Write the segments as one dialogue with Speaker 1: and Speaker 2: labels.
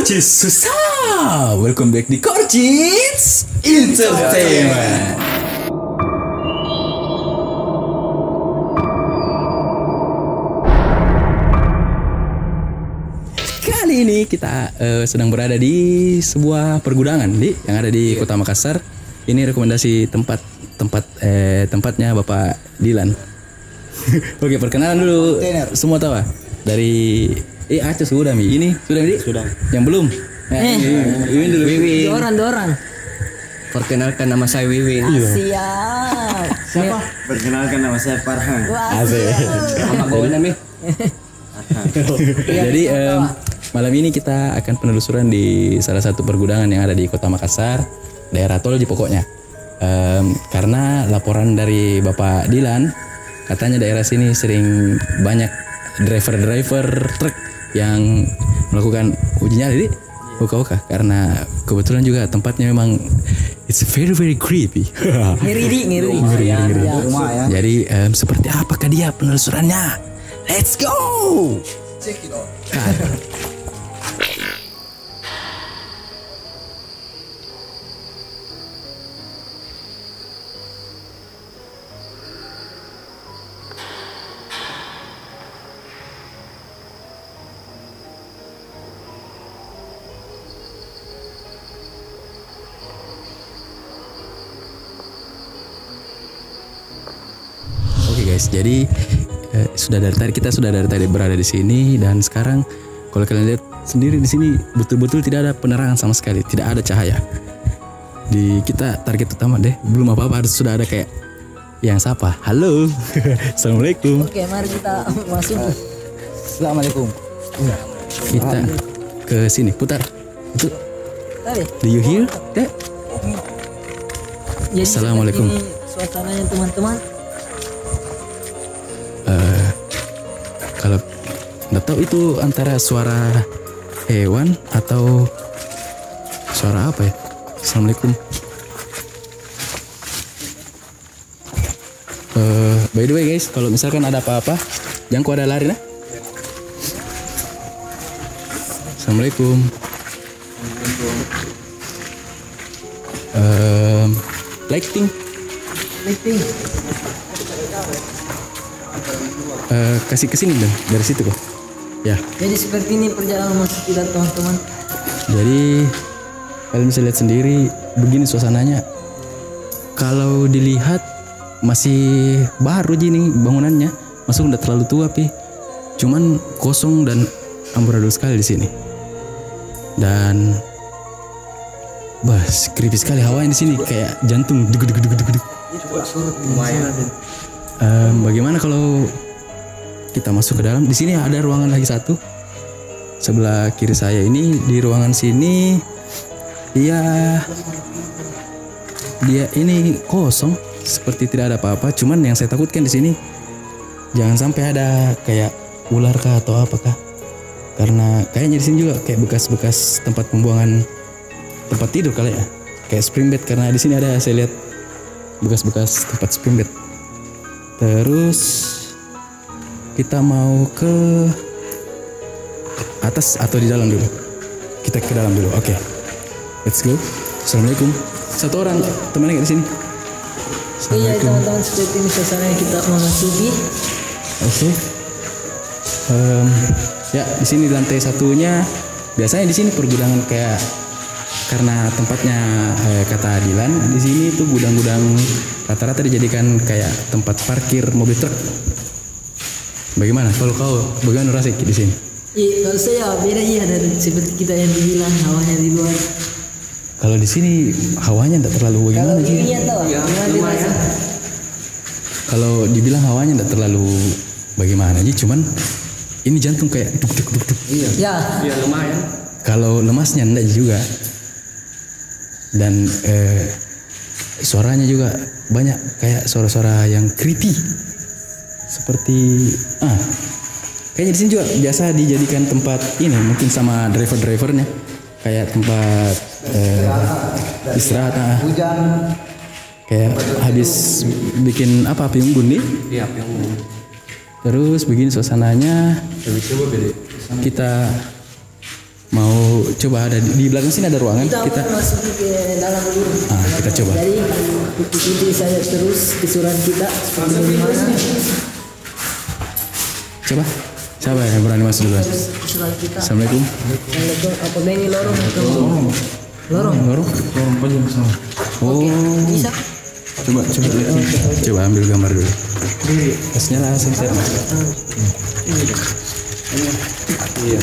Speaker 1: Korcis susah. Welcome back di Korcis Entertainment. Kali ini kita sedang berada di sebuah pergudangan yang ada di Kota Makassar. Ini rekomendasi tempatnya Bapak Dilan. Oke, perkenalan dulu. Semua tahu dari Aceh sudah Mi. Ini sudah Mi? Sudah. Yang belum? Wiwin dulu. Wiwin.
Speaker 2: Doran.
Speaker 3: Perkenalkan nama saya Wiwin.
Speaker 2: Siap.
Speaker 3: Siapa? Perkenalkan nama saya Farhan.
Speaker 1: Asik.
Speaker 3: Nama gue Mi.
Speaker 1: Jadi malam ini kita akan penelusuran di salah satu pergudangan yang ada di Kota Makassar, daerah Tolji pokoknya. Karena laporan dari Bapak Dilan, katanya daerah sini sering banyak driver truk yang melakukan uji nyali di Oka-oka, karena kebetulan juga tempatnya memang it's very creepy.
Speaker 2: Ngeri.
Speaker 1: Jadi seperti apakah dia penelusurannya? Let's go. Check it out. Oke guys, jadi kita sudah dari tadi berada di sini, dan sekarang kalau kalian lihat sendiri di sini betul-betul tidak ada penerangan sama sekali, tidak ada cahaya. Di kita target utama deh, belum apa-apa sudah ada kayak yang sapa. Halo. Assalamualaikum.
Speaker 2: Oke, mari kita masuk.
Speaker 3: Assalamualaikum.
Speaker 1: Kita ke sini, putar. Itu.
Speaker 2: Tadi.
Speaker 1: Do you hear?
Speaker 2: Jadi
Speaker 1: Assalamualaikum.
Speaker 2: Ini suasananya teman-teman.
Speaker 1: Kalau nggak tahu itu antara suara hewan atau suara apa ya? Assalamualaikum. By the way guys, kalau misalkan ada apa-apa, jangan kau ada lari nah. Assalamualaikum. Lighting. Kasih kesini dan dari situ kok. Ya.
Speaker 2: Jadi seperti ini perjalanan masuk kita teman-teman.
Speaker 1: Jadi kalian bisa lihat sendiri begini suasananya. Kalau dilihat masih baru gini bangunannya, masuk udah terlalu tua cuman kosong dan amburadul sekali di sini. Dan creepy sekali hawanya di sini, kayak jantung deg. Bagaimana kalau kita masuk ke dalam? Di sini ada ruangan lagi satu sebelah kiri saya ini. Di ruangan sini dia ini kosong, seperti tidak ada apa-apa. Cuman yang saya takutkan di sini jangan sampai ada kayak ular kah atau apakah, karena kayaknya di sini juga kayak bekas-bekas tempat pembuangan tempat tidur kali ya, kayak spring bed, karena di sini ada, saya lihat bekas-bekas tempat spring bed. Terus kita mau ke atas atau di dalam dulu? Kita ke dalam dulu. Oke. Let's go. Assalamualaikum. Satu orang temannya di sini.
Speaker 2: Iya teman-teman, seperti ini suasananya kita memasuki.
Speaker 1: Oke. Ya di sini di lantai satunya, biasanya di sini pergudangan kayak, karena tempatnya kata Dilan di sini tuh gudang-gudang rata-rata dijadikan kayak tempat parkir mobil truk. Bagaimana kalau kau Rasik di sini?
Speaker 2: Iya, kalau saya beda dari seperti kita yang dibilang hawanya di luar.
Speaker 1: Kalau di sini hawanya tidak terlalu bagaimana sih? Kalau dibilang hawanya tidak terlalu bagaimana sih, cuman ini jantung kayak duk.
Speaker 2: Iya,
Speaker 3: lumayan.
Speaker 1: Kalau lemasnya enggak juga. Dan suaranya juga banyak kayak suara-suara yang creepy. Seperti kayaknya di sini juga biasa dijadikan tempat ini, mungkin sama drivernya kayak tempat istirahat.
Speaker 3: Hujan.
Speaker 1: Kayak habis bikin api unggun nih.
Speaker 3: Iya, api unggun.
Speaker 1: Terus begini suasananya. Kita mau coba ada di belakang sini ada ruangan
Speaker 2: Kita
Speaker 1: kita.
Speaker 2: masuk ke dalam dulu.
Speaker 1: Kita coba.
Speaker 2: Jadi ikuti saja terus kesuruhan kita seperti bagaimana
Speaker 1: Coba. Siapa yang berani masuk duluan?
Speaker 2: kesuruhan kita.
Speaker 1: Assalamualaikum.
Speaker 2: Assalamualaikum. Apa bengi lorong atau lorong?
Speaker 1: Lorong. Oh,
Speaker 2: Bisa?
Speaker 1: coba ambil gambar dulu. Kasnya lah sensor. Iya.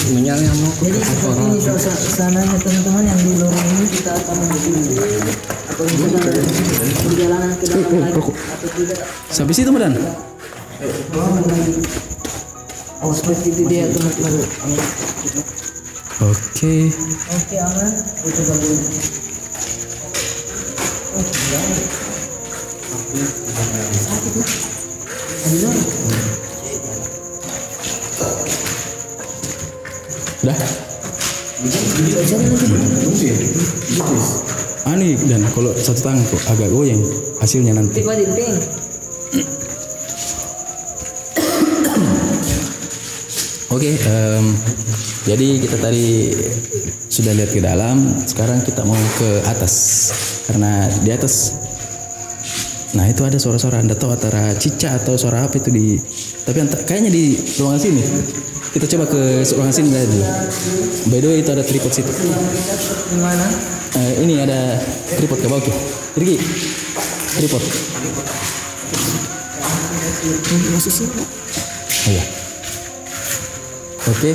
Speaker 2: Jadi seperti ini suasananya teman-teman yang di lorong ini kita akan mengikuti atau misalkan perjalanan ke dalam lagi atau tidak.
Speaker 1: Sampai situ Medan.
Speaker 2: Oh seperti itu dia teman-teman.
Speaker 1: Oke.
Speaker 2: Oke aman. Kita coba dulu.
Speaker 1: Dah. Ani dan kalau satu tangan kok agak goyang hasilnya nanti.
Speaker 2: Tiba di ping.
Speaker 1: Oke, jadi kita tadi sudah lihat ke dalam. Sekarang kita mau ke atas karena di atas. Nah itu ada suara-suara. Anda tahu antara cicak atau suara apa itu di? Tapi kayaknya di ruangan sini. Kita coba ke ruangan sini dulu. By the way itu ada tripod situ.
Speaker 2: Di mana?
Speaker 1: Ini ada tripod ke bawah tuh. Riki, tripod.
Speaker 2: Masuk sini.
Speaker 1: Oh ya. Oke,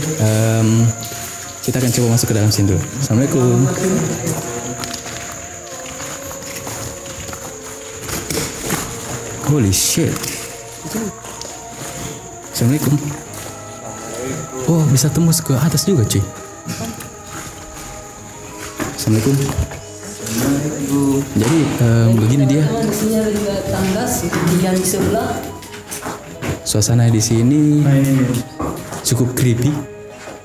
Speaker 1: kita akan coba masuk ke dalam sini dulu. Assalamualaikum. Holy shit. Assalamualaikum. Oh, bisa tembus ke atas juga, cuy. Assalamualaikum. Jadi begini dia.
Speaker 2: Di sini ada juga tangga yang di sebelah.
Speaker 1: Suasana di sini cukup creepy.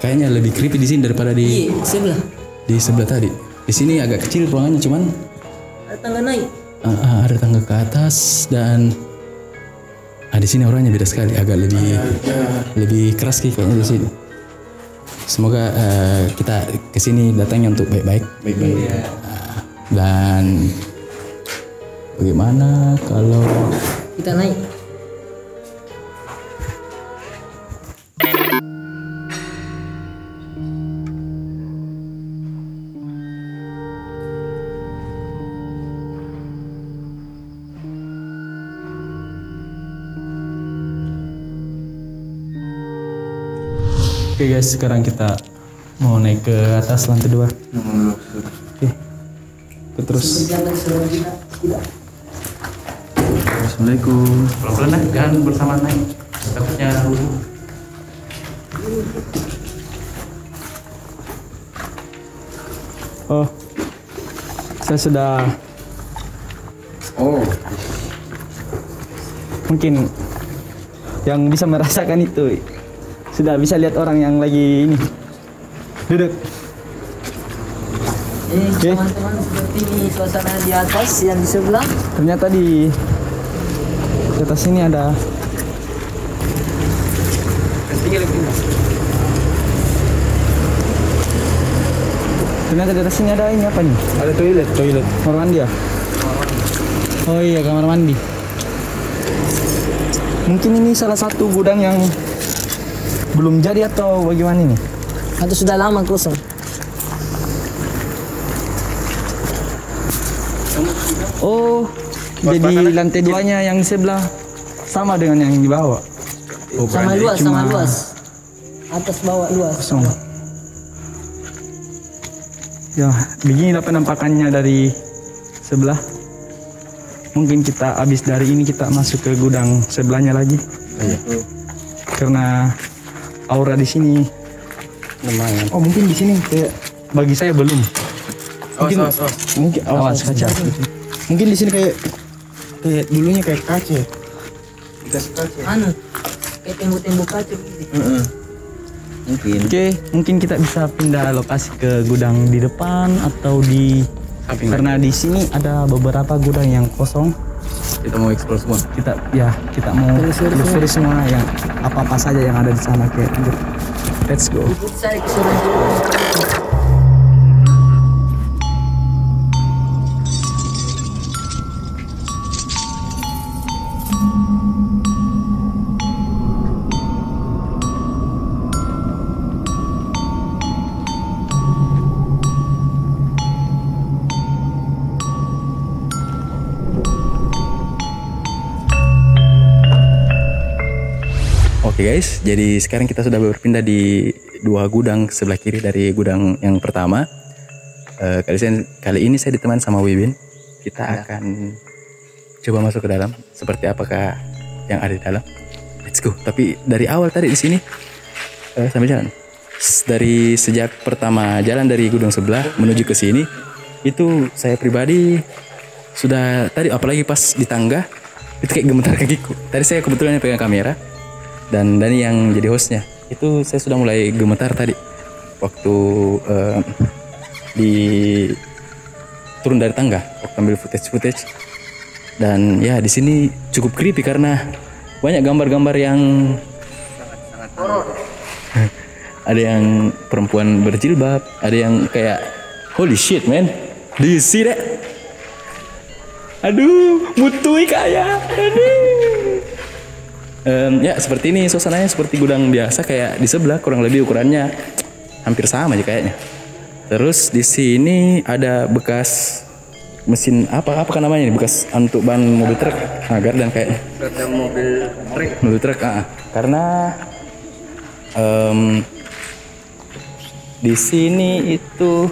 Speaker 1: Kayaknya lebih creepy di sini daripada
Speaker 2: Iya, sebelah.
Speaker 1: di sebelah tadi. Di sini agak kecil ruangannya, cuman
Speaker 2: Ada tangga naik.
Speaker 1: ada tangga ke atas dan di sini orangnya beda sekali, agak lebih keras kayaknya di sini. Semoga kita kesini datangnya untuk baik-baik. Dan bagaimana kalau
Speaker 2: Kita naik.
Speaker 1: Oke guys, sekarang kita mau naik ke atas lantai 2. Oke. Terus.
Speaker 2: Berjalan seluruh kita. Tidak.
Speaker 1: Assalamualaikum. Pelan-pelan lah, jangan bersamaan naik. Takutnya rubuh. Oh, saya sudah.
Speaker 3: Oh,
Speaker 1: Mungkin yang bisa merasakan itu sudah bisa lihat orang yang lagi ini duduk. Oke.
Speaker 2: Teman-teman seperti ini suasana di atas yang di sebelah.
Speaker 1: Ternyata di atas sini ada. Ternyata di atas sini ada ini apa nih?
Speaker 3: ada toilet.
Speaker 1: Kamar mandi ya? Oh iya, kamar mandi. Mungkin ini salah satu gudang yang belum jadi atau bagaimana ini?
Speaker 2: Atau sudah lama kosong.
Speaker 1: Oh, jadi lantai 2-nya yang sebelah sama dengan yang di bawah.
Speaker 2: Sama luas, sama luas. Atas bawah luas.
Speaker 1: Kosong. Ya, beginilah penampakannya dari sebelah. Mungkin kita habis dari ini kita masuk ke gudang sebelahnya lagi. Karena aura di sini
Speaker 3: Lumayan.
Speaker 1: oh mungkin di sini kayak bagi saya belum. Mungkin mungkin awas kaca. Mungkin di sini kayak dulunya kayak kaca.
Speaker 3: Dikasih kaca.
Speaker 2: Anu, kayak tembok-tembok kaca gitu.
Speaker 3: Mungkin.
Speaker 1: Oke, mungkin kita bisa pindah lokasi ke gudang di depan atau di karena di sini ada beberapa gudang yang kosong.
Speaker 3: Kita mau explore semua.
Speaker 1: Kita mau telusuri semua yang apa-apa saja yang ada di sana kayak gitu. Let's go.
Speaker 2: Ikut saya ke surau.
Speaker 1: Oke guys, jadi sekarang kita sudah berpindah di dua gudang sebelah kiri dari gudang yang pertama. Kali ini saya ditemani sama Wibin. Kita akan coba masuk ke dalam. Seperti apakah yang ada di dalam? Let's go. Tapi dari awal tadi di sini sambil jalan. Dari sejak pertama jalan dari gudang sebelah menuju ke sini, itu saya pribadi sudah tadi, apalagi pas di tangga itu kayak gemetar kakiku. Tadi saya kebetulan pegang kamera. Dan Dani yang jadi hostnya, itu saya sudah mulai gemetar tadi waktu di turun dari tangga, waktu ambil footage. Dan ya di sini cukup creepy karena banyak gambar-gambar yang
Speaker 3: Sangat
Speaker 1: ada yang perempuan berjilbab, ada yang kayak holy shit man, do you see that? Aduh, mutui kayak ya seperti ini suasananya, seperti gudang biasa kayak di sebelah, kurang lebih ukurannya hampir sama aja kayaknya. Terus di sini ada bekas mesin apa kan namanya, bekas untuk ban mobil truk, agar dan kayaknya
Speaker 3: ada mobil
Speaker 1: truk. Karena di sini itu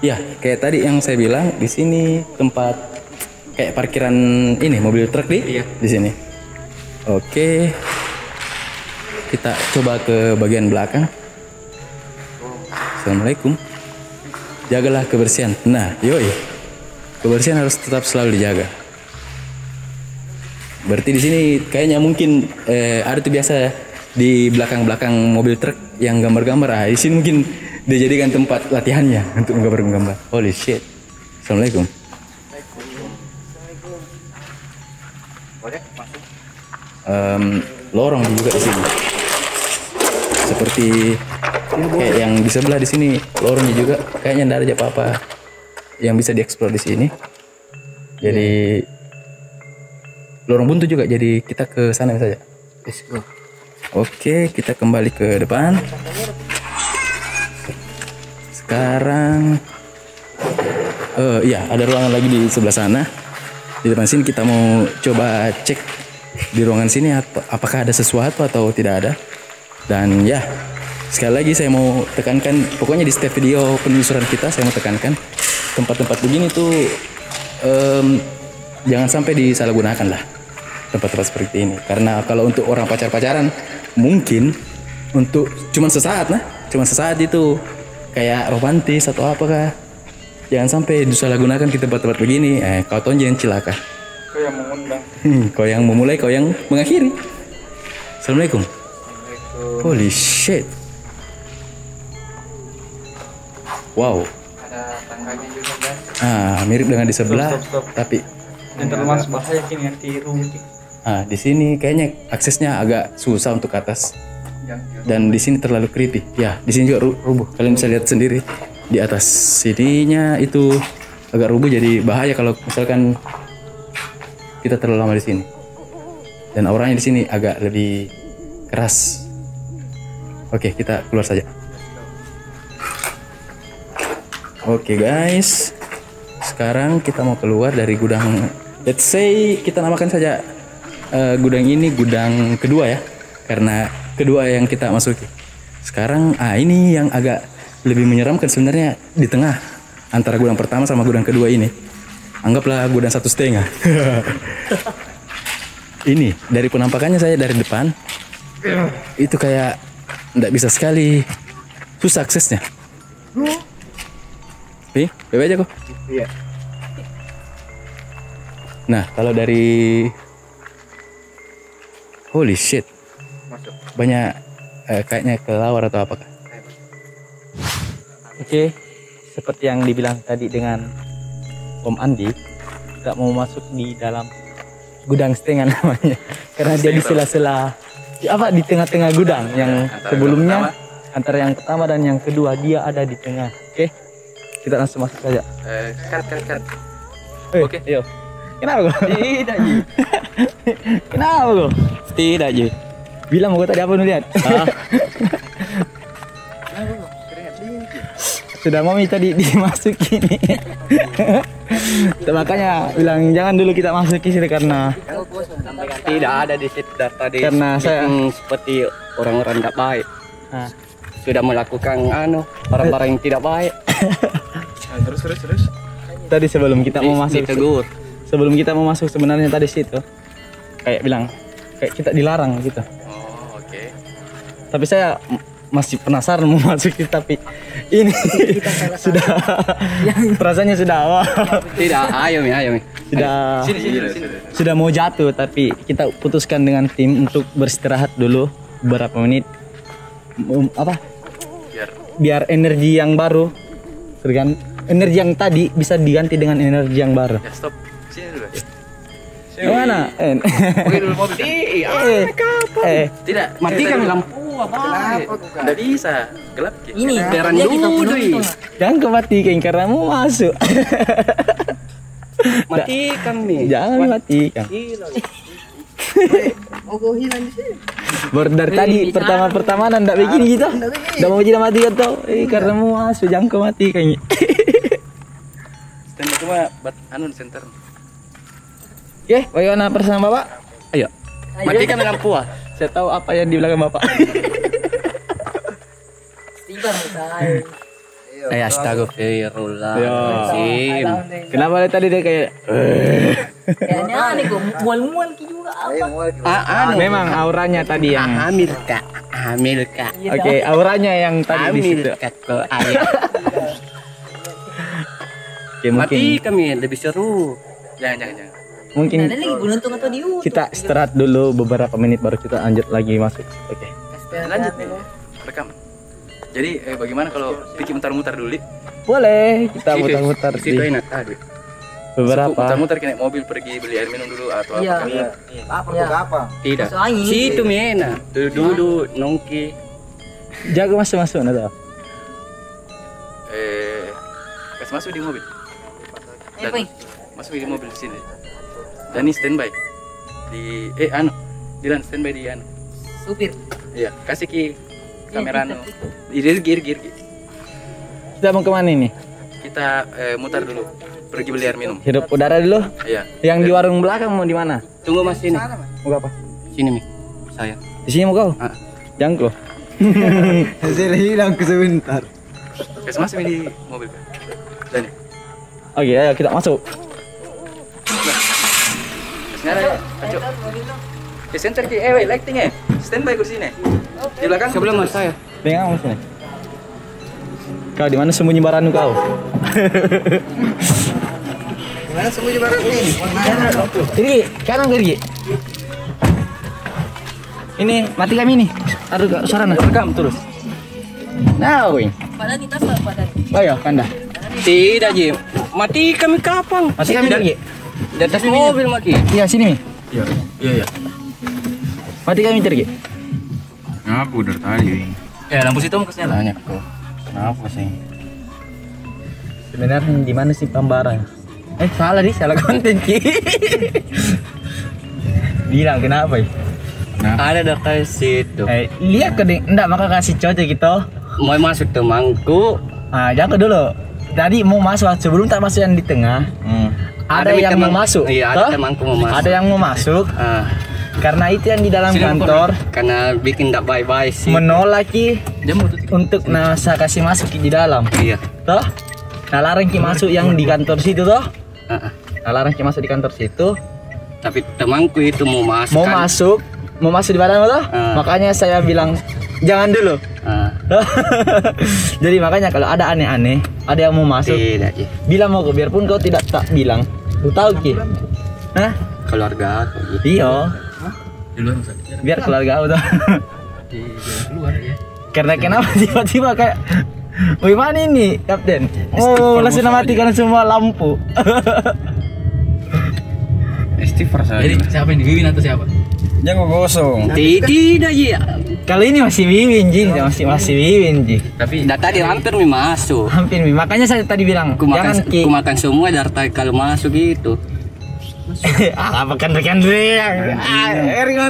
Speaker 1: ya kayak tadi yang saya bilang, di sini tempat kayak parkiran ini mobil truk di sini. Oke, kita coba ke bagian belakang. Assalamualaikum. Jagalah kebersihan. Nah, yoi, kebersihan harus tetap selalu dijaga. Berarti di sini kayaknya mungkin ada tuh biasa di belakang mobil truk yang gambar-gambar. Di sini mungkin dijadikan tempat latihannya untuk menggambar-gambar. Holy shit. Assalamualaikum.
Speaker 3: boleh masuk.
Speaker 1: Lorong juga di sini. Seperti kayak yang di sebelah di sini, lorongnya juga kayaknya tidak ada apa-apa yang bisa dieksplor di sini. Jadi lorong buntu juga. Jadi kita ke sana saja.
Speaker 3: Let's go.
Speaker 1: Oke, kita kembali ke depan. Sekarang iya, ada ruangan lagi di sebelah sana. Di depan sini kita mau coba cek di ruangan sini apakah ada sesuatu atau tidak ada. Dan ya, sekali lagi saya mau tekankan, pokoknya di setiap video penelusuran kita saya mau tekankan, tempat-tempat begini tuh jangan sampai disalahgunakan lah, tempat-tempat seperti ini. Karena kalau untuk orang pacaran mungkin untuk cuman sesaat itu kayak romantis atau apakah, jangan sampai disalahgunakan di tempat-tempat begini. Kau tahu jangan celaka.
Speaker 3: Kau yang mengundang.
Speaker 1: Kau yang memulai, kau yang mengakhiri. Assalamualaikum. Holy shit. Wow.
Speaker 3: Ada tangganya juga guys.
Speaker 1: Mirip dengan di sebelah.
Speaker 3: Stop.
Speaker 1: Tapi
Speaker 3: Yang termasuk bahaya kini yang tiru.
Speaker 1: di sini kayaknya aksesnya agak susah untuk ke atas. Dan di sini terlalu creepy. Ya, di sini juga rubuh. Kalian bisa lihat sendiri di atas sininya itu agak rubuh, jadi bahaya kalau misalkan kita terlalu lama di sini. Dan auranya di sini agak lebih keras. Oke, kita keluar saja. Oke guys, sekarang kita mau keluar dari gudang. Let's say kita namakan saja gudang ini gudang kedua ya, karena kedua yang kita masuki. Sekarang ini yang agak lebih menyeramkan sebenarnya, di tengah antara gudang pertama sama gudang kedua ini. Anggaplah gudang 1,5. Ini dari penampakannya saya dari depan itu kayak tidak bisa sekali, susah aksesnya. Bebe aja kok.
Speaker 3: Iya.
Speaker 1: Nah, kalau dari holy shit,
Speaker 3: Masuk.
Speaker 1: banyak kayaknya kelawar atau apakah?
Speaker 4: Oke, seperti yang dibilang tadi dengan Om Andi, nggak mau masuk di dalam gudang setengah namanya, karena dia di sela-sela di tengah-tengah gudang yang sebelumnya antara yang pertama dan yang kedua dia ada di tengah. Oke, kita langsung masuk saja.
Speaker 3: Cut.
Speaker 4: Oke, ayo. Kenapa gua?
Speaker 3: Tidak, Ji.
Speaker 4: Kenapa gua?
Speaker 1: Tidak, Ji.
Speaker 4: Bilang gua tadi apa nu lihat? Sudah mau minta dimasukin. Makanya bilang jangan dulu kita masukin sini karena
Speaker 5: Tidak ada di situ tadi.
Speaker 4: Karena saya
Speaker 5: seperti orang-orang tidak baik.
Speaker 4: Nah,
Speaker 5: Sudah melakukan barang-barang yang tidak baik.
Speaker 3: Terus.
Speaker 4: tadi sebelum kita mau masuk
Speaker 5: Ditegur.
Speaker 4: sebelum kita mau masuk sebenarnya tadi situ kayak bilang kayak kita dilarang gitu.
Speaker 1: Oh, oke.
Speaker 4: Tapi saya masih penasaran mau masuk tapi ini sudah rasanya sudah
Speaker 5: Tidak, ayo Mi.
Speaker 4: sudah
Speaker 1: Sini.
Speaker 4: sudah mau jatuh tapi kita putuskan dengan tim untuk beristirahat dulu beberapa menit. Biar energi yang baru energi yang tadi bisa diganti dengan energi yang baru.
Speaker 1: Ya, stop. Sini dulu.
Speaker 4: Gimana?
Speaker 1: Oke, dulu mobil. Tidak,
Speaker 5: Matikan lampu apa?
Speaker 1: Tidak bisa. Gelap, Ki.
Speaker 2: Ini
Speaker 5: Teran
Speaker 2: dia kita
Speaker 5: dulu,
Speaker 2: turun
Speaker 5: Doi.
Speaker 2: itu.
Speaker 4: Jangan kematikan karena mau masuk.
Speaker 5: Matikan Mi.
Speaker 4: Jangan matikan.
Speaker 2: Oh, kau hilang di sini.
Speaker 4: Baru dari tadi pertama ndak begini gitu. Ndak mau jadi matikan tuh. Karena mau masuk jangan kau matikan.
Speaker 1: Stand cuma buat center.
Speaker 4: Oke, bagaimana perasaan Bapak? Ayo.
Speaker 5: Matikan lampu.
Speaker 4: Saya tahu apa yang di belakang Bapak.
Speaker 2: Tiba selesai.
Speaker 5: Astagfirullahaladzim.
Speaker 4: Kenapa dari tadi dia kayak
Speaker 2: Kayaknya aneh kok mual-mual ki juga apa?
Speaker 4: memang auranya tadi yang
Speaker 5: Hamil kak.
Speaker 4: Oke, auranya yang tadi di situ.
Speaker 5: Ke ayah.
Speaker 4: Oke, mungkin
Speaker 5: Mati kami lebih seru.
Speaker 1: Jangan.
Speaker 4: mungkin
Speaker 2: Ada lagi gunung atau di YouTube.
Speaker 4: kita istirahat dulu beberapa menit baru kita lanjut lagi masuk. Oke.
Speaker 1: Lanjut nih. Rekam. Jadi bagaimana kalau Vicky mutar-mutar dulu?
Speaker 4: Boleh, kita mutar-mutar
Speaker 5: Situ
Speaker 4: di
Speaker 5: enak tadi.
Speaker 4: beberapa.
Speaker 1: Mutar-mutar naik mobil pergi beli air minum dulu atau
Speaker 2: Iya.
Speaker 1: apa?
Speaker 2: Apa?
Speaker 5: Tidak.
Speaker 2: Masuk angin.
Speaker 5: Situ Mi enak. Duduk nongki.
Speaker 4: Jago masuk nada.
Speaker 1: Kasih masuk di mobil.
Speaker 2: Apa?
Speaker 1: Masuk di mobil di sini. Dani standby di Dilan standby di
Speaker 2: Supir.
Speaker 1: Iya, kasih Ki kamera gear.
Speaker 4: Kita mau kemana ini?
Speaker 1: Kita mutar dulu. Pergi beli air minum.
Speaker 4: Hidup udara dulu.
Speaker 1: Iya.
Speaker 4: Yang di warung belakang mau di mana?
Speaker 5: Tunggu Mas sini.
Speaker 4: Mau ke apa?
Speaker 5: Sini Mi. Saya.
Speaker 4: Di sini mau kau? Jangko.
Speaker 6: Hasil hilang sebentar.
Speaker 1: Kasih masuk di mobil. Dani.
Speaker 4: Oke, ayo kita masuk.
Speaker 1: Kasih ya. Ayo. Ke center Ki. Lighting standby kursi sini. Di belakang
Speaker 5: Sebelum Mas saya.
Speaker 4: Pegang sini. Kau di mana sembunyi barang kau?
Speaker 6: Mana sembunyi barang nih?
Speaker 4: Kiri, kanan kiri. Ini mati kami nih. Aduh, sarana rekam terus. Nah, wing.
Speaker 2: Padahal kita padahal.
Speaker 4: Ayo, Kanda.
Speaker 5: Tidak Jim. Mati kami kapan?
Speaker 4: Mati kami lagi.
Speaker 5: Di atas mobil Maki.
Speaker 4: Iya, sini. Mi.
Speaker 1: Iya.
Speaker 4: Mati kami tergi.
Speaker 1: Ngapu dari tadi. Lampu situ mau kesini
Speaker 5: Tanya kok. Kenapa sih?
Speaker 4: Sebenarnya di mana sih Pambarang? Salah konten Ki. Bilang kenapa ya?
Speaker 5: Ada dekat situ.
Speaker 4: Lihat ke enggak maka kasih cocok gitu.
Speaker 5: Mau masuk temanku.
Speaker 4: Jangan dulu. Tadi mau masuk sebelum tak masuk yang di tengah. Ada yang mau masuk.
Speaker 5: Iya,
Speaker 4: toh?
Speaker 5: ada temanku mau masuk.
Speaker 4: Ada yang mau masuk. Karena itu yang di dalam
Speaker 5: Sini,
Speaker 4: kantor
Speaker 5: karena bikin tidak baik-baik sih.
Speaker 4: menolak Ki
Speaker 1: Dia mau tutup.
Speaker 4: untuk saya kasih masuk Ki di dalam.
Speaker 5: Iya.
Speaker 4: Toh? Nah, larang Ki masuk yang di kantor situ toh?
Speaker 5: Heeh.
Speaker 4: Nah, larang Ki masuk di kantor situ.
Speaker 5: Tapi temanku itu mau masuk.
Speaker 4: Mau masuk di badan toh? Makanya saya bilang jangan dulu. Jadi makanya kalau ada aneh-aneh, ada yang mau masuk,
Speaker 5: Tidak Ji.
Speaker 4: bilang mau biarpun kau tidak tak bilang. Lu tahu Ki? Hah?
Speaker 5: Keluarga aku.
Speaker 4: Iya.
Speaker 1: Di luar Mas.
Speaker 4: Biar keluarga aku tuh.
Speaker 1: Di luar ya.
Speaker 4: Karena kenapa tiba-tiba kayak bagaimana ini Kapten? Oh, langsung matikan semua lampu.
Speaker 5: Istighfar
Speaker 1: Jadi siapa yang dibimbing atau siapa?
Speaker 6: Jangan gosong.
Speaker 5: Tidak Ji.
Speaker 4: Kalau ini masih Wiwin Ji, masih Wiwin Ji.
Speaker 5: Tapi tadi hampir nih masuk.
Speaker 4: Hampir Mi. Makanya saya tadi bilang
Speaker 5: Aku makan,
Speaker 4: jangan ki.
Speaker 5: aku makan semua dari tadi kalau masuk gitu.
Speaker 4: Apa kan rekan Riang? Rekan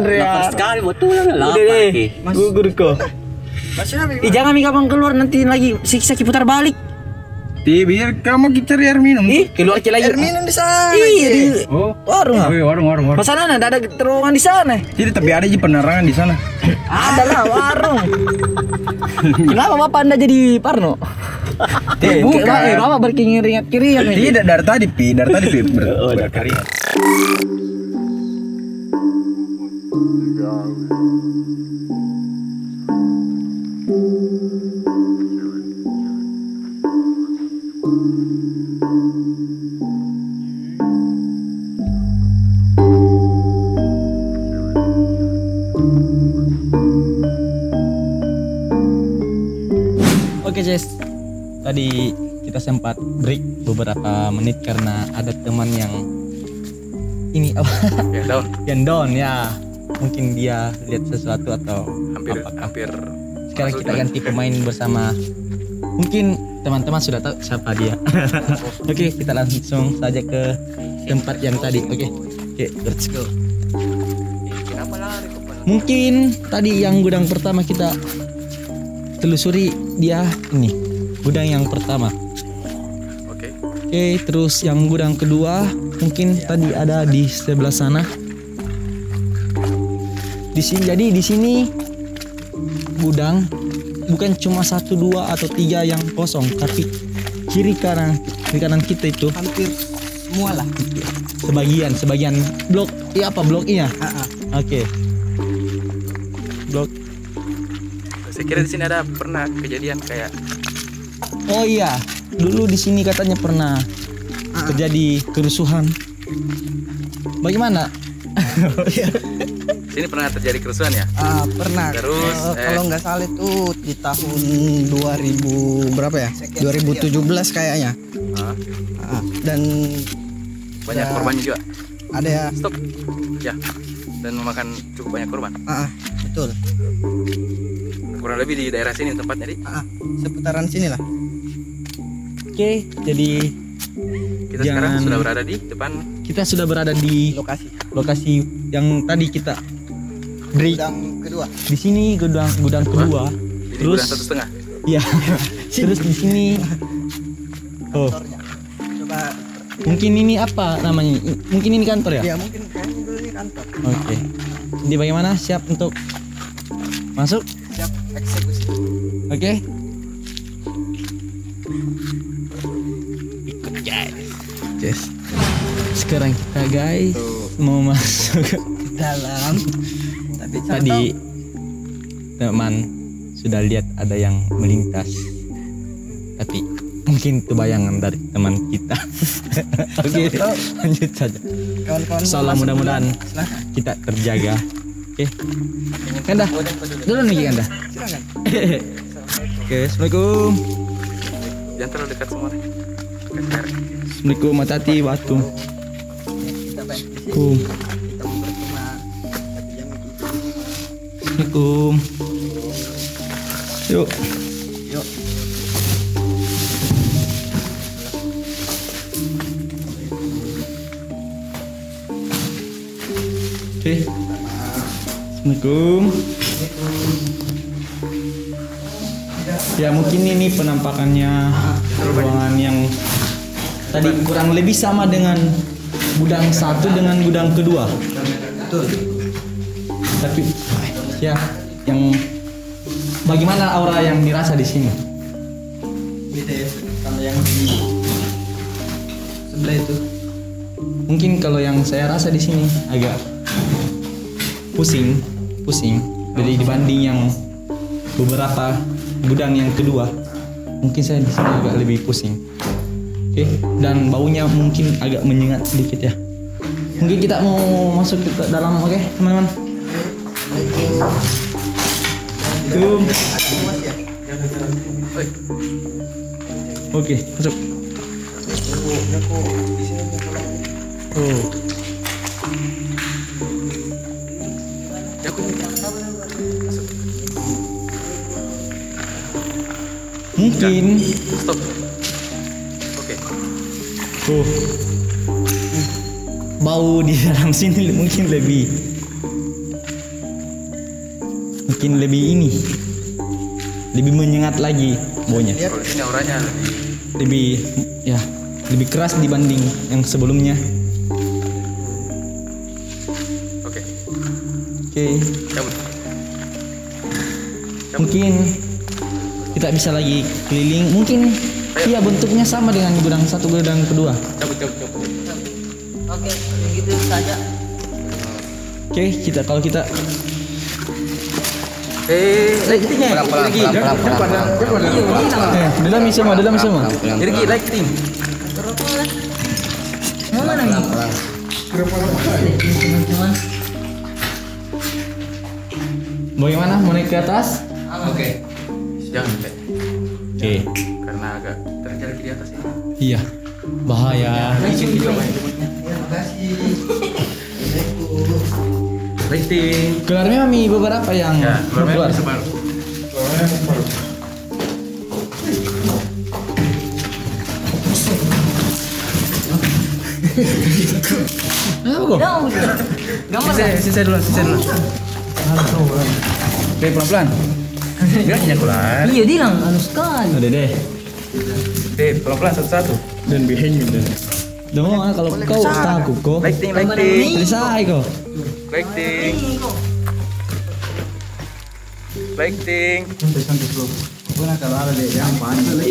Speaker 5: Lapar sekali betulan lapar.
Speaker 4: Udah
Speaker 5: Ki.
Speaker 4: deh, gugur kok. Jangan Mi kapan keluar nanti lagi siksa putar balik.
Speaker 6: Biar kamu kita cari air minum.
Speaker 4: Keluar lagi.
Speaker 6: Air minum di sana.
Speaker 4: Iya di
Speaker 6: Oh,
Speaker 4: warung.
Speaker 6: warung.
Speaker 4: Pesanan ada terowongan di sana.
Speaker 6: Tidak, tapi ada aja penerangan di sana.
Speaker 4: Ada lah warung. Kenapa Bapak Anda jadi Parno?
Speaker 6: Bukan.
Speaker 4: Bapak berkeringat kiri ya.
Speaker 6: Tidak, dari tadi Pi.
Speaker 4: Oh, dari keringat. Oke Jess, tadi kita sempat break beberapa menit karena ada teman yang ini apa?
Speaker 1: Ya down.
Speaker 4: Yang down ya. Mungkin dia lihat sesuatu atau
Speaker 1: Hampir.
Speaker 4: sekarang kita ganti pemain bersama. Mungkin teman-teman sudah tahu siapa dia. Oke, kita langsung saja ke tempat yang tadi. Oke, let's go. Mungkin tadi yang gudang pertama kita telusuri dia ini gudang yang pertama.
Speaker 1: Oke.
Speaker 4: Terus yang gudang kedua mungkin tadi ada di sebelah sana. Jadi di sini gudang bukan cuma 1, 2 atau 3 yang kosong, tapi kiri kanan kita itu
Speaker 6: Hampir semua lah.
Speaker 4: sebagian blok. Apa bloknya? Oke. Blok.
Speaker 1: Saya kira di sini ada pernah kejadian kayak
Speaker 4: Oh iya, dulu di sini katanya pernah terjadi kerusuhan. Bagaimana?
Speaker 1: sini pernah terjadi kerusuhan ya?
Speaker 6: Pernah.
Speaker 1: Terus,
Speaker 6: kalau nggak salah itu di tahun 2000 berapa ya? 2017 kayaknya. Dan
Speaker 1: Banyak korbannya juga.
Speaker 6: ada ya.
Speaker 1: Stop. Ya. Dan memakan cukup banyak korban.
Speaker 6: Betul.
Speaker 1: Kurang lebih di daerah sini tempatnya di.
Speaker 6: Seputaran sini lah.
Speaker 4: Oke, jadi
Speaker 1: Kita sekarang sudah berada di depan
Speaker 4: kita sudah berada di lokasi yang tadi kita break.
Speaker 6: Gudang kedua.
Speaker 4: Di sini gudang kedua.
Speaker 1: ini
Speaker 4: Terus
Speaker 1: gudang 1,5.
Speaker 4: ya. Terus di sini
Speaker 6: Coba.
Speaker 4: mungkin ini apa namanya? Mungkin ini kantor ya?
Speaker 6: Ya mungkin kayaknya dulu ini kantor.
Speaker 4: Oke. Jadi bagaimana? Siap untuk masuk?
Speaker 6: Siap eksekusi.
Speaker 4: Oke. Yes. Sekarang kita guys mau masuk ke
Speaker 6: Dalam.
Speaker 4: tadi teman sudah lihat ada yang melintas. Tapi mungkin itu bayangan dari teman kita. Oke, lanjut saja.
Speaker 6: Kawan-kawan.
Speaker 4: Insyaallah mudah-mudahan kita terjaga. Oke. Kanda. Dulu nih Kanda.
Speaker 6: Silakan.
Speaker 4: Oke, assalamualaikum.
Speaker 1: Jangan terlalu dekat semua.
Speaker 4: Assalamualaikum matati watu. Assalamualaikum. Assalamualaikum. Yuk. Oke. Assalamualaikum. Ya mungkin ini penampakannya ruangan yang tadi kurang lebih sama dengan gudang 1 dengan gudang kedua.
Speaker 6: Betul.
Speaker 4: Tapi ya yang bagaimana aura yang dirasa di sini?
Speaker 6: Beda ya. Kalau yang di sebelah itu.
Speaker 4: Mungkin kalau yang saya rasa di sini agak pusing. Jadi dibanding yang beberapa gudang yang kedua, mungkin saya di sini agak lebih pusing. Oke, dan baunya mungkin agak menyengat sedikit ya. Mungkin kita mau masuk ke dalam, oke teman-teman. Oke, masuk. Oh. Mungkin
Speaker 3: Stop. Oke.
Speaker 4: tuh bau di dalam sini mungkin lebih ini lebih menyengat lagi baunya.
Speaker 3: Kalau sini auranya
Speaker 4: Lebih keras dibanding yang sebelumnya.
Speaker 3: Oke.
Speaker 4: Oke.
Speaker 3: Cabut.
Speaker 4: Mungkin kita bisa lagi keliling. Mungkin iya bentuknya sama dengan gudang satu gudang kedua.
Speaker 3: Cabut.
Speaker 2: Oke, begitu saja.
Speaker 4: Oke, kalau kita
Speaker 3: Lightingnya.
Speaker 4: dalam semua.
Speaker 3: Irgi lighting.
Speaker 2: Mau mana nih? Teman-teman.
Speaker 4: Bagaimana mau naik ke atas?
Speaker 3: Oke. Jangan Pak.
Speaker 4: Oke.
Speaker 3: Karena agak terjal di atas ini.
Speaker 4: Iya. Bahaya.
Speaker 3: Lighting.
Speaker 4: Keluarnya beberapa yang
Speaker 3: Ya,
Speaker 4: keluar.
Speaker 3: separuh.
Speaker 2: Gambar.
Speaker 3: Sisa dulu. Oke, pelan-pelan. Geraknya keluar.
Speaker 2: Iya, Dilang halus sekali.
Speaker 4: Udah deh.
Speaker 3: Oke, pelan-pelan satu-satu.
Speaker 4: Dan behind me. Dong, kalau kau takut kok.
Speaker 3: Lighting.
Speaker 4: Selesai kok.
Speaker 3: Lighting.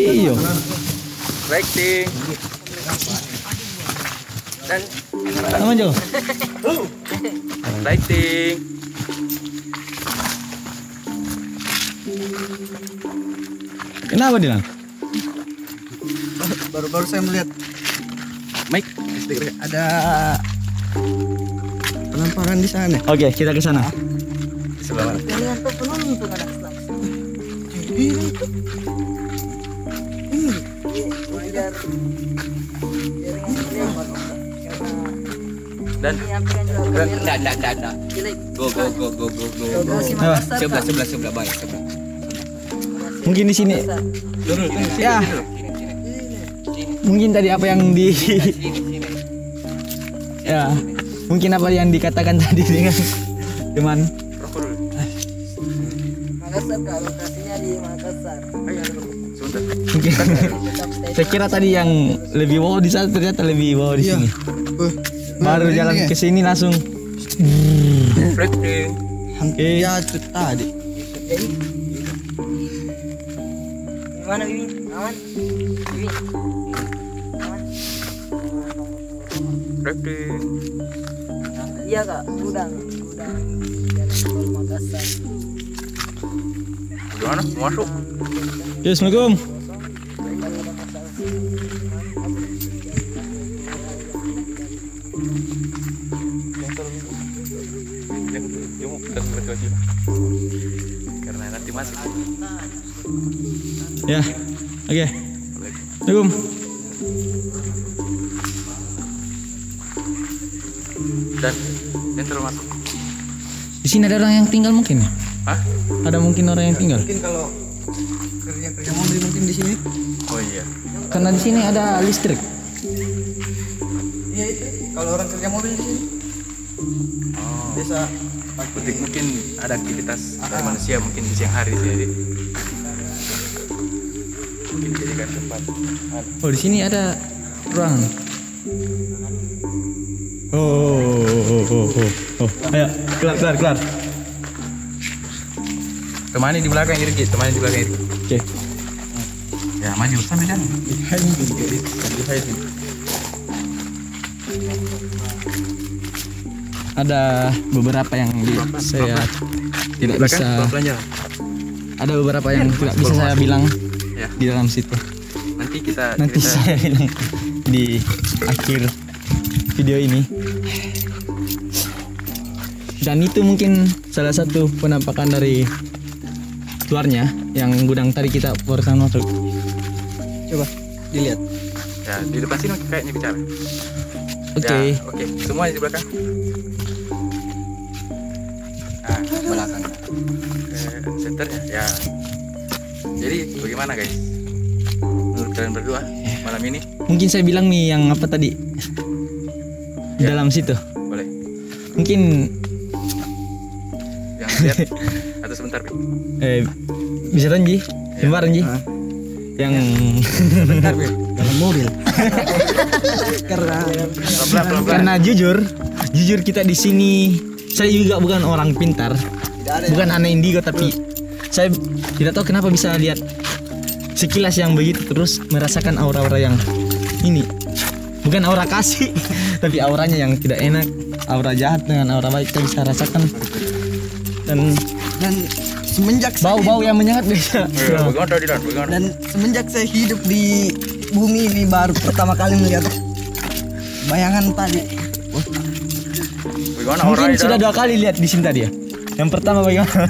Speaker 4: Iya.
Speaker 3: Lighting. Dan
Speaker 4: Aman Jo.
Speaker 3: lighting.
Speaker 4: Kenapa Dilan?
Speaker 6: Baru saya melihat
Speaker 3: Mic.
Speaker 6: ada penampakan di sana.
Speaker 4: Oke, kita ke sana.
Speaker 3: Di sebelah mana?
Speaker 2: Kalian tuh penuntung anak selak.
Speaker 3: Dan
Speaker 5: Enggak. Go. Sebelah baik. Sebelah.
Speaker 4: Mungkin di sini.
Speaker 3: turun.
Speaker 4: Ya. Mungkin tadi apa yang ya, mungkin apa yang dikatakan tadi dengan teman.
Speaker 3: Rokok dulu.
Speaker 2: Makassar Kak, lokasinya di Makassar.
Speaker 3: Ayo, sebentar.
Speaker 4: Mungkin saya kira tadi yang lebih wow di sana ternyata lebih wow di sini. Baru jalan ke sini langsung.
Speaker 3: Lighting.
Speaker 4: Oke.
Speaker 6: Ya itu tadi.
Speaker 2: Gimana Bibi? Aman? Bibi? Aman?
Speaker 3: Lighting.
Speaker 2: Iya Kak, gudang dari Tol Makassar.
Speaker 3: Gimana? Masuk.
Speaker 4: Yes, Assalamualaikum.
Speaker 3: Karena nanti masuk.
Speaker 4: Ya. Oke. Assalamualaikum.
Speaker 3: Dan terus masuk.
Speaker 4: Di sini ada orang yang tinggal mungkin.
Speaker 3: Hah?
Speaker 4: Ada mungkin orang yang tinggal.
Speaker 6: Mungkin kalau kerja mobil mungkin di sini.
Speaker 3: Oh iya.
Speaker 4: Karena di sini ada listrik.
Speaker 6: Iya itu. Kalau orang kerja mobil di sini.
Speaker 3: Oh.
Speaker 6: Biasa
Speaker 3: Mungkin ada aktivitas dari manusia mungkin di siang hari di sini. Mungkin dijadikan tempat.
Speaker 4: Oh, di sini ada ruangan. Oh. Ayo, kelar.
Speaker 3: Temani di belakang Irgi,
Speaker 4: Oke.
Speaker 3: Ya maju sambil jalan.
Speaker 4: Ada beberapa yang saya tidak bisa.
Speaker 3: Pelan jalan.
Speaker 4: Ada beberapa yang tidak bisa saya bilang
Speaker 3: Ya.
Speaker 4: di dalam situ.
Speaker 3: Nanti kita
Speaker 4: Nanti
Speaker 3: cerita.
Speaker 4: saya bilang di akhir video ini. Dan itu mungkin salah satu penampakan dari luarnya yang gudang tadi kita barusan masuk.
Speaker 6: coba dilihat.
Speaker 3: Ya di depan sini kayaknya bicara.
Speaker 4: Oke.
Speaker 3: Ya, oke. Semua di belakang. Nah,
Speaker 5: Belakang.
Speaker 3: ke senternya. Ya. Jadi bagaimana guys? Menurut kalian berdua malam ini?
Speaker 4: Mungkin saya bilang nih yang apa tadi di dalam situ.
Speaker 3: Boleh.
Speaker 4: Mungkin
Speaker 3: Yang lihat atau sebentar, Pi?
Speaker 4: bisa Ji, sebentar Ji. Yang
Speaker 3: Sebentar, Pi.
Speaker 6: dalam mobil.
Speaker 3: Pelan-pelan.
Speaker 4: karena jujur kita di sini, saya juga bukan orang pintar, bukan anak indigo, tapi saya tidak tahu kenapa bisa lihat sekilas yang begitu, terus merasakan aura-aura yang ini, bukan aura kasih tapi auranya yang tidak enak, aura jahat dengan aura baik kita bisa rasakan, dan
Speaker 6: semenjak
Speaker 4: bau-bau yang menyengat bisa.
Speaker 3: Bagaimana tadi Dan? Bagaimana?
Speaker 6: dan semenjak saya hidup di bumi ini baru pertama kali melihat bayangan tadi.
Speaker 3: Bagaimana
Speaker 4: Mungkin
Speaker 3: orangnya?
Speaker 4: sudah 2 kali lihat di sini tadi ya. Yang pertama bagaimana?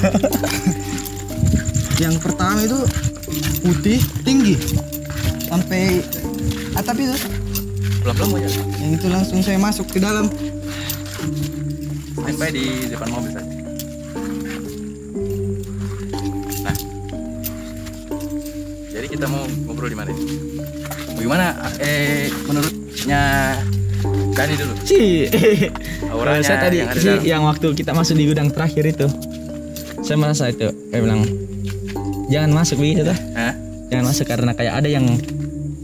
Speaker 6: Yang pertama itu putih tinggi sampai atap itu.
Speaker 3: Pelan-pelan aja.
Speaker 6: Yang itu langsung saya masuk ke dalam.
Speaker 3: Sampai di depan mobil saja. Nah, jadi kita mau ngobrol di mana ini? Bagaimana? Menurutnya Dani dulu. Auranya
Speaker 4: Saya tadi
Speaker 3: yang ada
Speaker 4: sih
Speaker 3: dalam.
Speaker 4: yang waktu kita masuk di gudang terakhir itu, saya merasa itu kayak bilang jangan masuk begitu dah.
Speaker 3: Hah?
Speaker 4: Jangan masuk karena kayak ada yang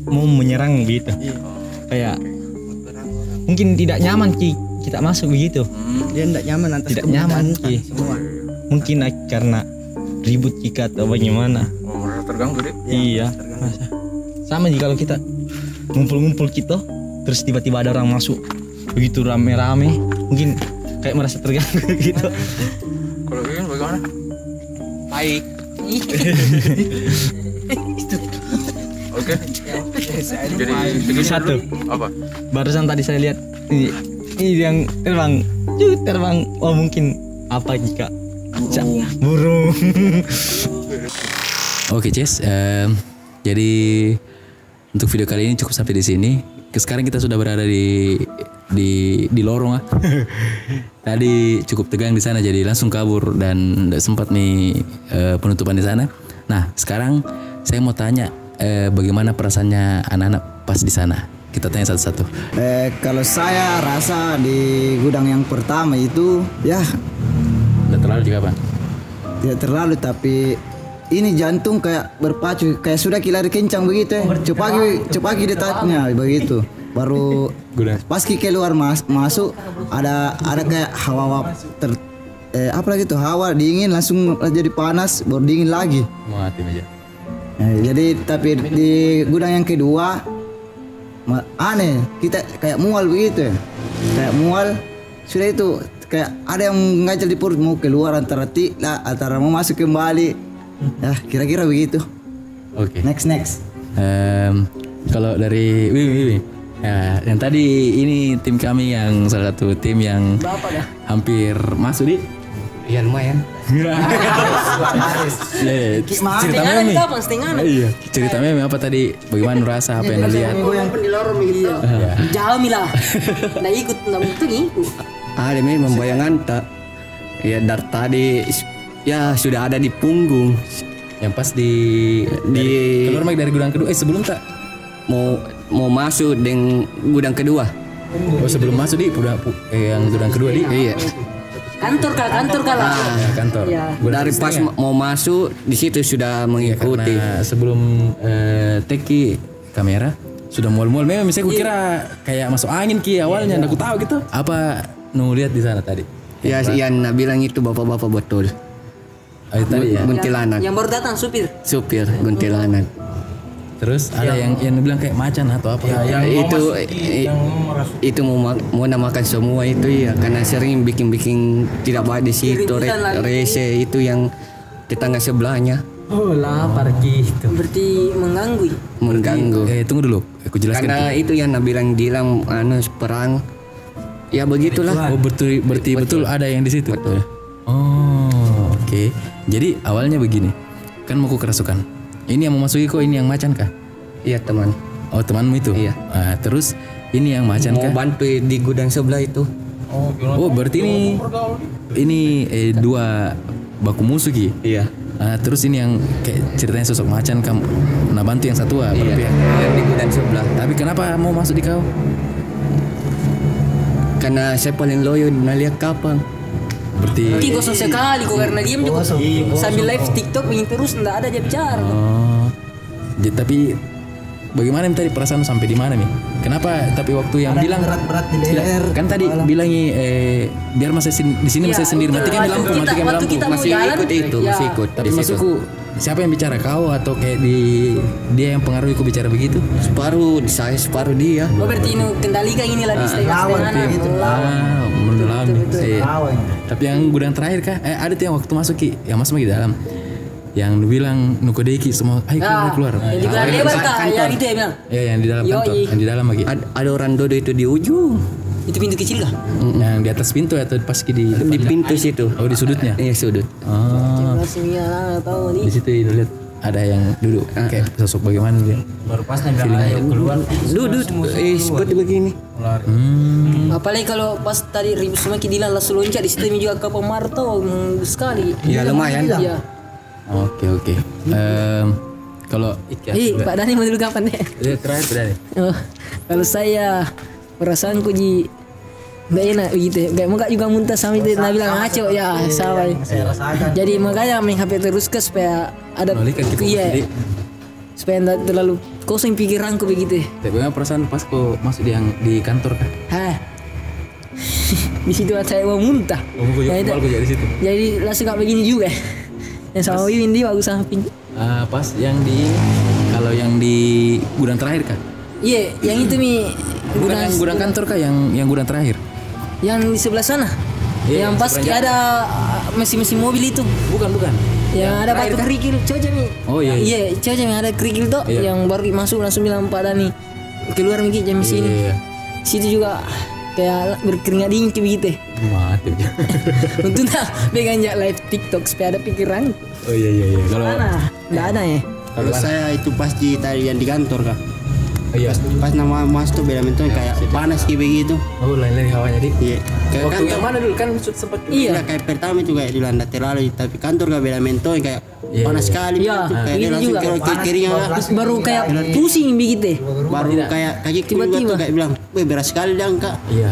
Speaker 4: mau menyerang begitu. Kayak mungkin tidak nyaman Ki kita masuk begitu.
Speaker 6: Dia tidak nyaman atas
Speaker 4: Tidak nyaman
Speaker 6: keberadaan
Speaker 4: Ki.
Speaker 6: semua.
Speaker 4: Mungkin karena ribut Ki atau bagaimana.
Speaker 3: Oh, merasa terganggu deh.
Speaker 4: Iya. Masa. Sama sih kalau kita ngumpul-ngumpul gitu, terus tiba-tiba ada orang masuk begitu rame-rame, mungkin kayak merasa terganggu gitu.
Speaker 3: Kalau ini bagaimana?
Speaker 5: Baik.
Speaker 3: Oke. Jadi
Speaker 4: Satu.
Speaker 3: apa?
Speaker 4: Barusan tadi saya lihat ini yang terbang, terbang. Oh mungkin apa jika burung.
Speaker 1: Oke, Ces. Jadi untuk video kali ini cukup sampai di sini. Sekarang kita sudah berada di lorong. Tadi cukup tegang di sana, jadi langsung kabur dan tidak sempat nih penutupan di sana. Nah, sekarang saya mau tanya bagaimana perasaannya anak-anak pas di sana. Kita tanya satu-satu.
Speaker 6: Kalau saya rasa di gudang yang pertama itu ya
Speaker 1: Tidak terlalu juga, Bang.
Speaker 6: tidak terlalu, tapi ini jantung kayak berpacu, kayak sudah lari kencang begitu ya. Cepagi detaknya begitu. Baru pas keluar masuk ada kayak hawa apa lagi tuh, hawa dingin langsung jadi panas, baru dingin lagi.
Speaker 1: Mau hati aja.
Speaker 6: Jadi tapi di gudang yang kedua aneh, kita kayak mual begitu ya. Kayak mual sudah itu kayak ada yang ngajal di perut mau keluar antara mau masuk kembali. Ya kira-kira begitu.
Speaker 1: Oke.
Speaker 6: Next.
Speaker 1: Kalau dari Wiwi, ya, yang tadi ini tim kami yang salah satu tim yang hampir masuk di.
Speaker 5: Iya lumayan.
Speaker 1: Cerita Memi. Iya. Cerita Memi apa tadi? Bagaimana rasa apa yang lihat?
Speaker 2: Jauh milah. Nggak ikut, nggak begitu ngikut.
Speaker 5: Ada memang bayangan tak. Ya dari tadi ya sudah ada di punggung.
Speaker 1: Yang pas keluar dari gudang kedua. Sebelum tak
Speaker 5: Mau masuk dengan gudang kedua.
Speaker 1: Oh sebelum masuk di yang gudang kedua di.
Speaker 5: Iya.
Speaker 2: Kantor kalah.
Speaker 1: Ya, kantor.
Speaker 2: Ya.
Speaker 1: Gudang
Speaker 5: Dari pas
Speaker 1: setengah.
Speaker 5: mau masuk di situ sudah mengikuti.
Speaker 1: Karena sebelum teki kamera sudah mual-mual. Memang misalnya aku kira kayak masuk angin Ki awalnya. Aku tahu gitu. Apa lihat di sana tadi?
Speaker 5: Ya yang bilang itu bapak-bapak betul.
Speaker 1: Tadi ya.
Speaker 5: Kuntilanak.
Speaker 2: Yang baru datang supir.
Speaker 5: Supir kuntilanak.
Speaker 1: Terus ada yang bilang kayak macan atau apa?
Speaker 5: Itu mau namakan semua itu ya karena sering bikin tidak baik di situ rese itu yang tetangga sebelahnya
Speaker 4: Oh lapar gitu.
Speaker 2: Berarti
Speaker 5: mengganggu.
Speaker 1: Tunggu dulu, aku jelaskan.
Speaker 5: Karena itu yang bilang perang. Ya begitulah.
Speaker 1: Oh betul ada yang di situ.
Speaker 5: Betul.
Speaker 1: Oh oke. Jadi awalnya begini, kan mau ku kerasukan. Ini yang memasuki kok, ini yang macan kah?
Speaker 5: Iya teman.
Speaker 1: Oh temanmu itu?
Speaker 5: Iya.
Speaker 1: Terus ini yang macan
Speaker 5: Mau
Speaker 1: kah?
Speaker 5: bantu di gudang sebelah itu.
Speaker 1: Oh berarti ini dua baku musuh Ki.
Speaker 5: Iya.
Speaker 1: Terus ini yang kayak ceritanya sosok macan kamu nah bantu yang satu
Speaker 5: Iya,
Speaker 1: berpihak.
Speaker 5: yang di gudang sebelah.
Speaker 1: Tapi kenapa mau masuk di kau?
Speaker 5: Karena saya paling loyo naliak kapal.
Speaker 1: Berarti
Speaker 2: Ki kosong sekali kok karena diam juga sambil live TikTok begini terus enggak ada dia bicara.
Speaker 1: Tapi bagaimana tadi perasaan sampai di mana nih? Kenapa? Tapi waktu yang bilang
Speaker 6: berat-berat di leher.
Speaker 1: kan tadi bilangnya biar masih di sini masih sendiri matikan lampu, matikan
Speaker 2: waktu
Speaker 1: lampu.
Speaker 2: kita mau
Speaker 5: Masih
Speaker 2: jalan,
Speaker 5: ikut itu,
Speaker 2: ya.
Speaker 5: masih ikut.
Speaker 1: Tapi
Speaker 5: di situ.
Speaker 1: maksudku siapa yang bicara, kau atau kayak dia yang pengaruhi ku bicara begitu?
Speaker 5: Separuh saya, separuh dia.
Speaker 2: Oh berarti ini kendalikan inilah di setengah
Speaker 6: gitu.
Speaker 1: Mendalam.
Speaker 6: Lawan.
Speaker 1: Tapi yang gudang terakhir kah? Ada tuh yang waktu masuk Ki, yang masuk di dalam. Yang lu bilang nukodeki semua, ayo keluar.
Speaker 2: Jadi kan lebar kah? Yang itu ya bilang.
Speaker 1: Ya yang di dalam
Speaker 2: Yoi.
Speaker 1: kantor, yang di dalam lagi.
Speaker 5: Ada orang dodo itu di ujung.
Speaker 2: Itu pintu kecil kah?
Speaker 1: Yang di atas pintu atau pas di depan?
Speaker 5: Di pintu situ.
Speaker 1: Oh di sudutnya.
Speaker 5: Iya sudut.
Speaker 1: Oh,
Speaker 2: Masih lah tahu
Speaker 1: di
Speaker 2: nih.
Speaker 1: situ itu lihat ada yang duduk kayak sosok bagaimana dia.
Speaker 3: Baru pas nih bilang ayo keluar.
Speaker 5: Duduk seperti begini.
Speaker 2: Apalagi kalau pas tadi ribut sama Kidilan langsung loncat di situ juga ke Pemarto sekali.
Speaker 5: Ya lumayan.
Speaker 2: Iya.
Speaker 1: Oke. Kalau
Speaker 2: Pak Dani mau dulu kapan deh?
Speaker 1: dia terakhir berani.
Speaker 2: Oh, kalau saya perasaanku ji nggak enak begitu, kayak muka juga muntah sama itu. Nah bilang ngaco ya sama. Jadi makanya main HP terus ke supaya ada
Speaker 1: Balikan kita
Speaker 2: iya,
Speaker 1: jadi.
Speaker 2: supaya tidak terlalu kosong pikiranku begitu.
Speaker 1: Tapi bagaimana perasaan pas kau masuk di kantor kan?
Speaker 2: Hah. Di situ saya mau muntah. Ya, itu.
Speaker 1: Aku jadi situ.
Speaker 2: Jadi langsung kayak begini juga. Yang sama Wiwin dia bagus samping.
Speaker 1: Pas yang kalau yang di gudang terakhir kan?
Speaker 2: Iya, yang itu mi
Speaker 1: Bukan yang gudang kantor kah? Yang gudang terakhir?
Speaker 2: yang di sebelah sana.
Speaker 1: Iya,
Speaker 2: Yang pas
Speaker 1: seberangnya.
Speaker 2: ada mesin-mesin mobil itu.
Speaker 1: Bukan.
Speaker 2: Yang ada batu kerikil, coba mi.
Speaker 1: Oh iya.
Speaker 2: Iya, coba mi ada kerikil tuh
Speaker 1: Iya.
Speaker 2: yang baru masuk langsung bilang Pak Dani keluar mi jam sini.
Speaker 1: Iya.
Speaker 2: Situ juga kayak berkeringat dingin kayak begitu.
Speaker 1: Mati aja.
Speaker 2: Untung tak pegang live TikTok supaya ada pikiran.
Speaker 1: Oh iya. Kalau
Speaker 2: Enggak ada ya.
Speaker 7: Kalau saya itu pas di tadi yang di kantor kak.
Speaker 1: iya.
Speaker 7: Pas nama mas tuh beda mentong kayak panas kayak begitu.
Speaker 1: Oh lain-lain hawanya dik.
Speaker 7: Iya. Kayak
Speaker 1: Waktu
Speaker 7: kantor
Speaker 1: yang mana dulu kan sempat
Speaker 7: iya kayak pertama itu kayak di Landa terlalu tapi kantor gak beda mentong kayak panas sekali
Speaker 2: Iya,
Speaker 7: gitu. Kayak dia
Speaker 2: gitu
Speaker 7: langsung
Speaker 2: juga.
Speaker 7: keringan
Speaker 2: Baru kayak pusing begitu.
Speaker 7: baru kayak kaki juga
Speaker 2: Tiba-tiba.
Speaker 7: tuh kayak bilang, weh berat sekali dong kak.
Speaker 1: Iya.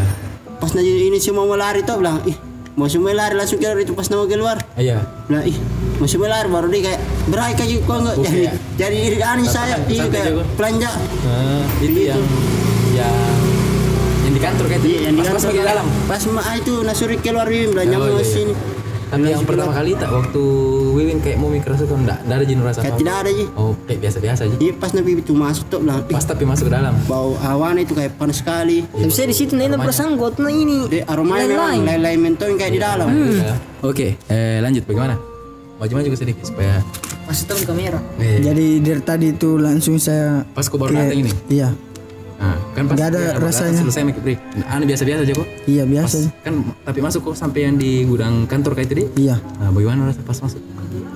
Speaker 7: Pas nanya ini semua mau lari tuh bilang, ih mau semua lari langsung keluar itu pas nama keluar.
Speaker 1: Iya.
Speaker 7: Bilang ih mau semua lari baru dia kayak berai kaki kok enggak jadi aneh saya iya
Speaker 1: santai
Speaker 7: kayak
Speaker 1: juga.
Speaker 7: belanja.
Speaker 1: Itu yang di kantor kayak itu.
Speaker 7: Iya, yang di
Speaker 1: Pas
Speaker 7: kantor
Speaker 1: di dalam.
Speaker 7: Pas itu nasuri keluar belanja
Speaker 1: Oh,
Speaker 7: mau
Speaker 1: iya.
Speaker 7: sini.
Speaker 1: Tapi yang pertama kali tak waktu Wiwin kayak mau kerasukan enggak ada jenuh rasa
Speaker 7: Kayak
Speaker 1: apa?
Speaker 7: tidak ada aja.
Speaker 1: Oh, kayak biasa-biasa aja.
Speaker 7: Iya pas nabi itu masuk tuh bilang, ih
Speaker 1: Pas tapi masuk ke dalam.
Speaker 7: bau awan itu kayak panas sekali.
Speaker 2: Tapi saya di situ nanya perasaan gue tuh ini.
Speaker 7: Deh aromanya memang lain-lain mentong kayak di dalam.
Speaker 1: Iya. Oke, lanjut bagaimana? Maju-maju ke sedikit supaya
Speaker 2: Masih tahu kamera.
Speaker 6: Jadi dari tadi itu langsung saya
Speaker 1: pas kau baru datang ini.
Speaker 6: iya
Speaker 1: Nah, kan pas
Speaker 6: Nggak ada
Speaker 1: dia
Speaker 6: rasanya.
Speaker 1: selesai make break. Anu biasa-biasa aja kok.
Speaker 6: iya
Speaker 1: Pas,
Speaker 6: biasa
Speaker 1: kan tapi masuk kok sampai yang di gudang kantor kayak tadi.
Speaker 6: iya
Speaker 1: Nah, bagaimana rasa pas masuk?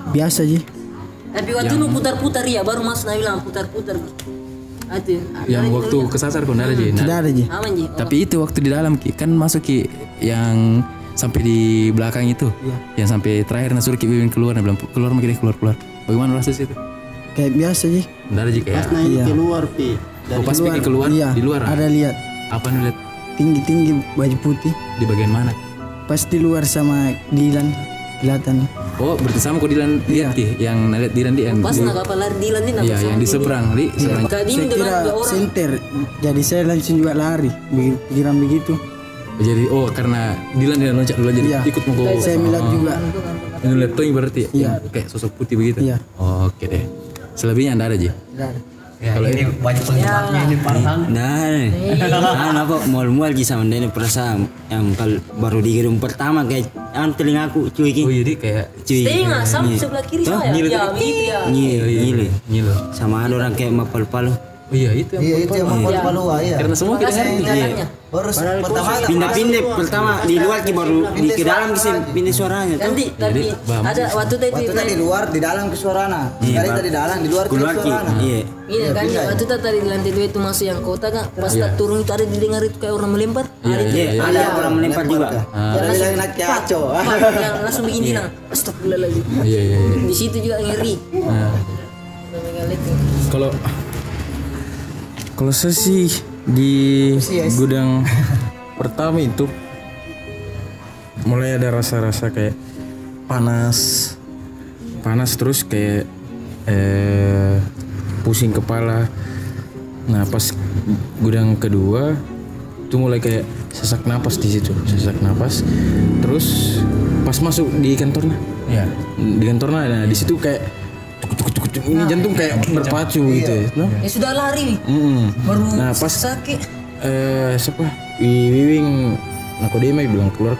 Speaker 6: biasa aja
Speaker 2: Tapi waktu lu putar-putar ya baru masuk nah bilang putar-putar. Itu.
Speaker 1: Yang waktu kesasar kok enggak ada Ji. Nah,
Speaker 6: tidak ada aja
Speaker 2: Aman ji.
Speaker 1: tapi itu waktu di dalam Ki, kan masuk Ki yang sampai di belakang itu. Yang sampai terakhir Nasur Ki Wiwin keluar, nah bilang keluar makin keluar. Bagaimana rasa situ?
Speaker 6: kayak biasa aja
Speaker 1: Enggak ada Ji kayak.
Speaker 7: Pas naik keluar pi.
Speaker 1: Oh, pas pergi keluar
Speaker 6: iya
Speaker 1: di luar.
Speaker 6: ada lihat
Speaker 1: Apa nih lihat
Speaker 6: tinggi baju putih
Speaker 1: di bagian mana?
Speaker 6: pas di luar sama Dilan kelihatan
Speaker 1: Oh, berarti sama kok Dilan lihat Ki, yang lihat Dilan di yang
Speaker 2: Pas nak kapal lari Dilan ini
Speaker 1: iya, yang di seberang, di seberang.
Speaker 2: Kak
Speaker 6: saya
Speaker 2: Dini dengan
Speaker 6: kira
Speaker 2: dua orang.
Speaker 6: senter jadi saya langsung juga lari pikiran begitu
Speaker 1: Jadi karena Dilan loncat dulu jadi
Speaker 6: Iya.
Speaker 1: ikut mau
Speaker 6: saya melihat juga
Speaker 1: Ini lihat tuh berarti
Speaker 6: Iya.
Speaker 1: kayak sosok putih begitu.
Speaker 6: Iya.
Speaker 1: Oh, oke deh. Selebihnya enggak ada Ji.
Speaker 5: Kalau ini banyak penyebabnya ini parang.
Speaker 7: Nah, apa mual-mual Ji sama ini perasaan yang kalau baru dikirim pertama kayak telingaku cuy
Speaker 1: Oh,
Speaker 7: ki.
Speaker 1: jadi kayak
Speaker 7: Cuy.
Speaker 2: Tengah sama sebelah kiri saya. Ya begitu ya.
Speaker 7: Nyile.
Speaker 1: nyilo.
Speaker 7: Sama ada orang kayak mapal-palu.
Speaker 1: Oh iya, itu yang
Speaker 6: iya itu yang
Speaker 1: perempuan.
Speaker 6: membuat palua ya
Speaker 1: Karena semua kita
Speaker 2: Makasih
Speaker 1: ngerti.
Speaker 2: ingatannya.
Speaker 6: Baru pertama
Speaker 7: Pindah-pindah pertama di luar ki baru di ke dalam ki pindah suaranya tuh.
Speaker 2: Nanti tapi ada waktu tadi
Speaker 6: di luar di dalam ke suarana. Sekali tadi dalam di luar ke
Speaker 7: Keluar ki.
Speaker 6: suarana.
Speaker 7: Iya.
Speaker 2: Iya kan waktu tadi di lantai 2 itu masuk yang kota kan pas tak turun itu ada didengar itu kayak orang melempar.
Speaker 7: Iya, ada orang melempar juga.
Speaker 6: Jadi nak kacau.
Speaker 2: Yang langsung begini nang. Astagfirullahaladzim.
Speaker 1: Iya.
Speaker 2: Di situ juga ngeri.
Speaker 4: Kalau saya sih di gudang pertama itu mulai ada rasa-rasa kayak panas terus kayak pusing kepala. Nah pas gudang kedua itu mulai kayak sesak napas di situ, terus pas masuk di kantornya, nah di situ kayak tuk, ini jantung kayak berpacu gitu ya.
Speaker 2: Ya sudah lari nih. Baru
Speaker 4: Nah pas
Speaker 2: sakit.
Speaker 4: siapa Wiwing Nakodema bilang keluar.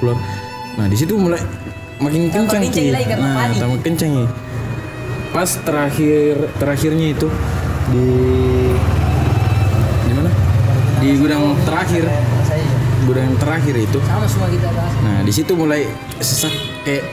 Speaker 4: Nah di situ mulai makin kencang
Speaker 2: kencang lagi karena panik.
Speaker 4: tambah kencang ya. Pas terakhirnya itu di mana? Di gudang terakhir itu.
Speaker 2: Sama semua kita bahas.
Speaker 4: Nah di situ mulai sesak kayak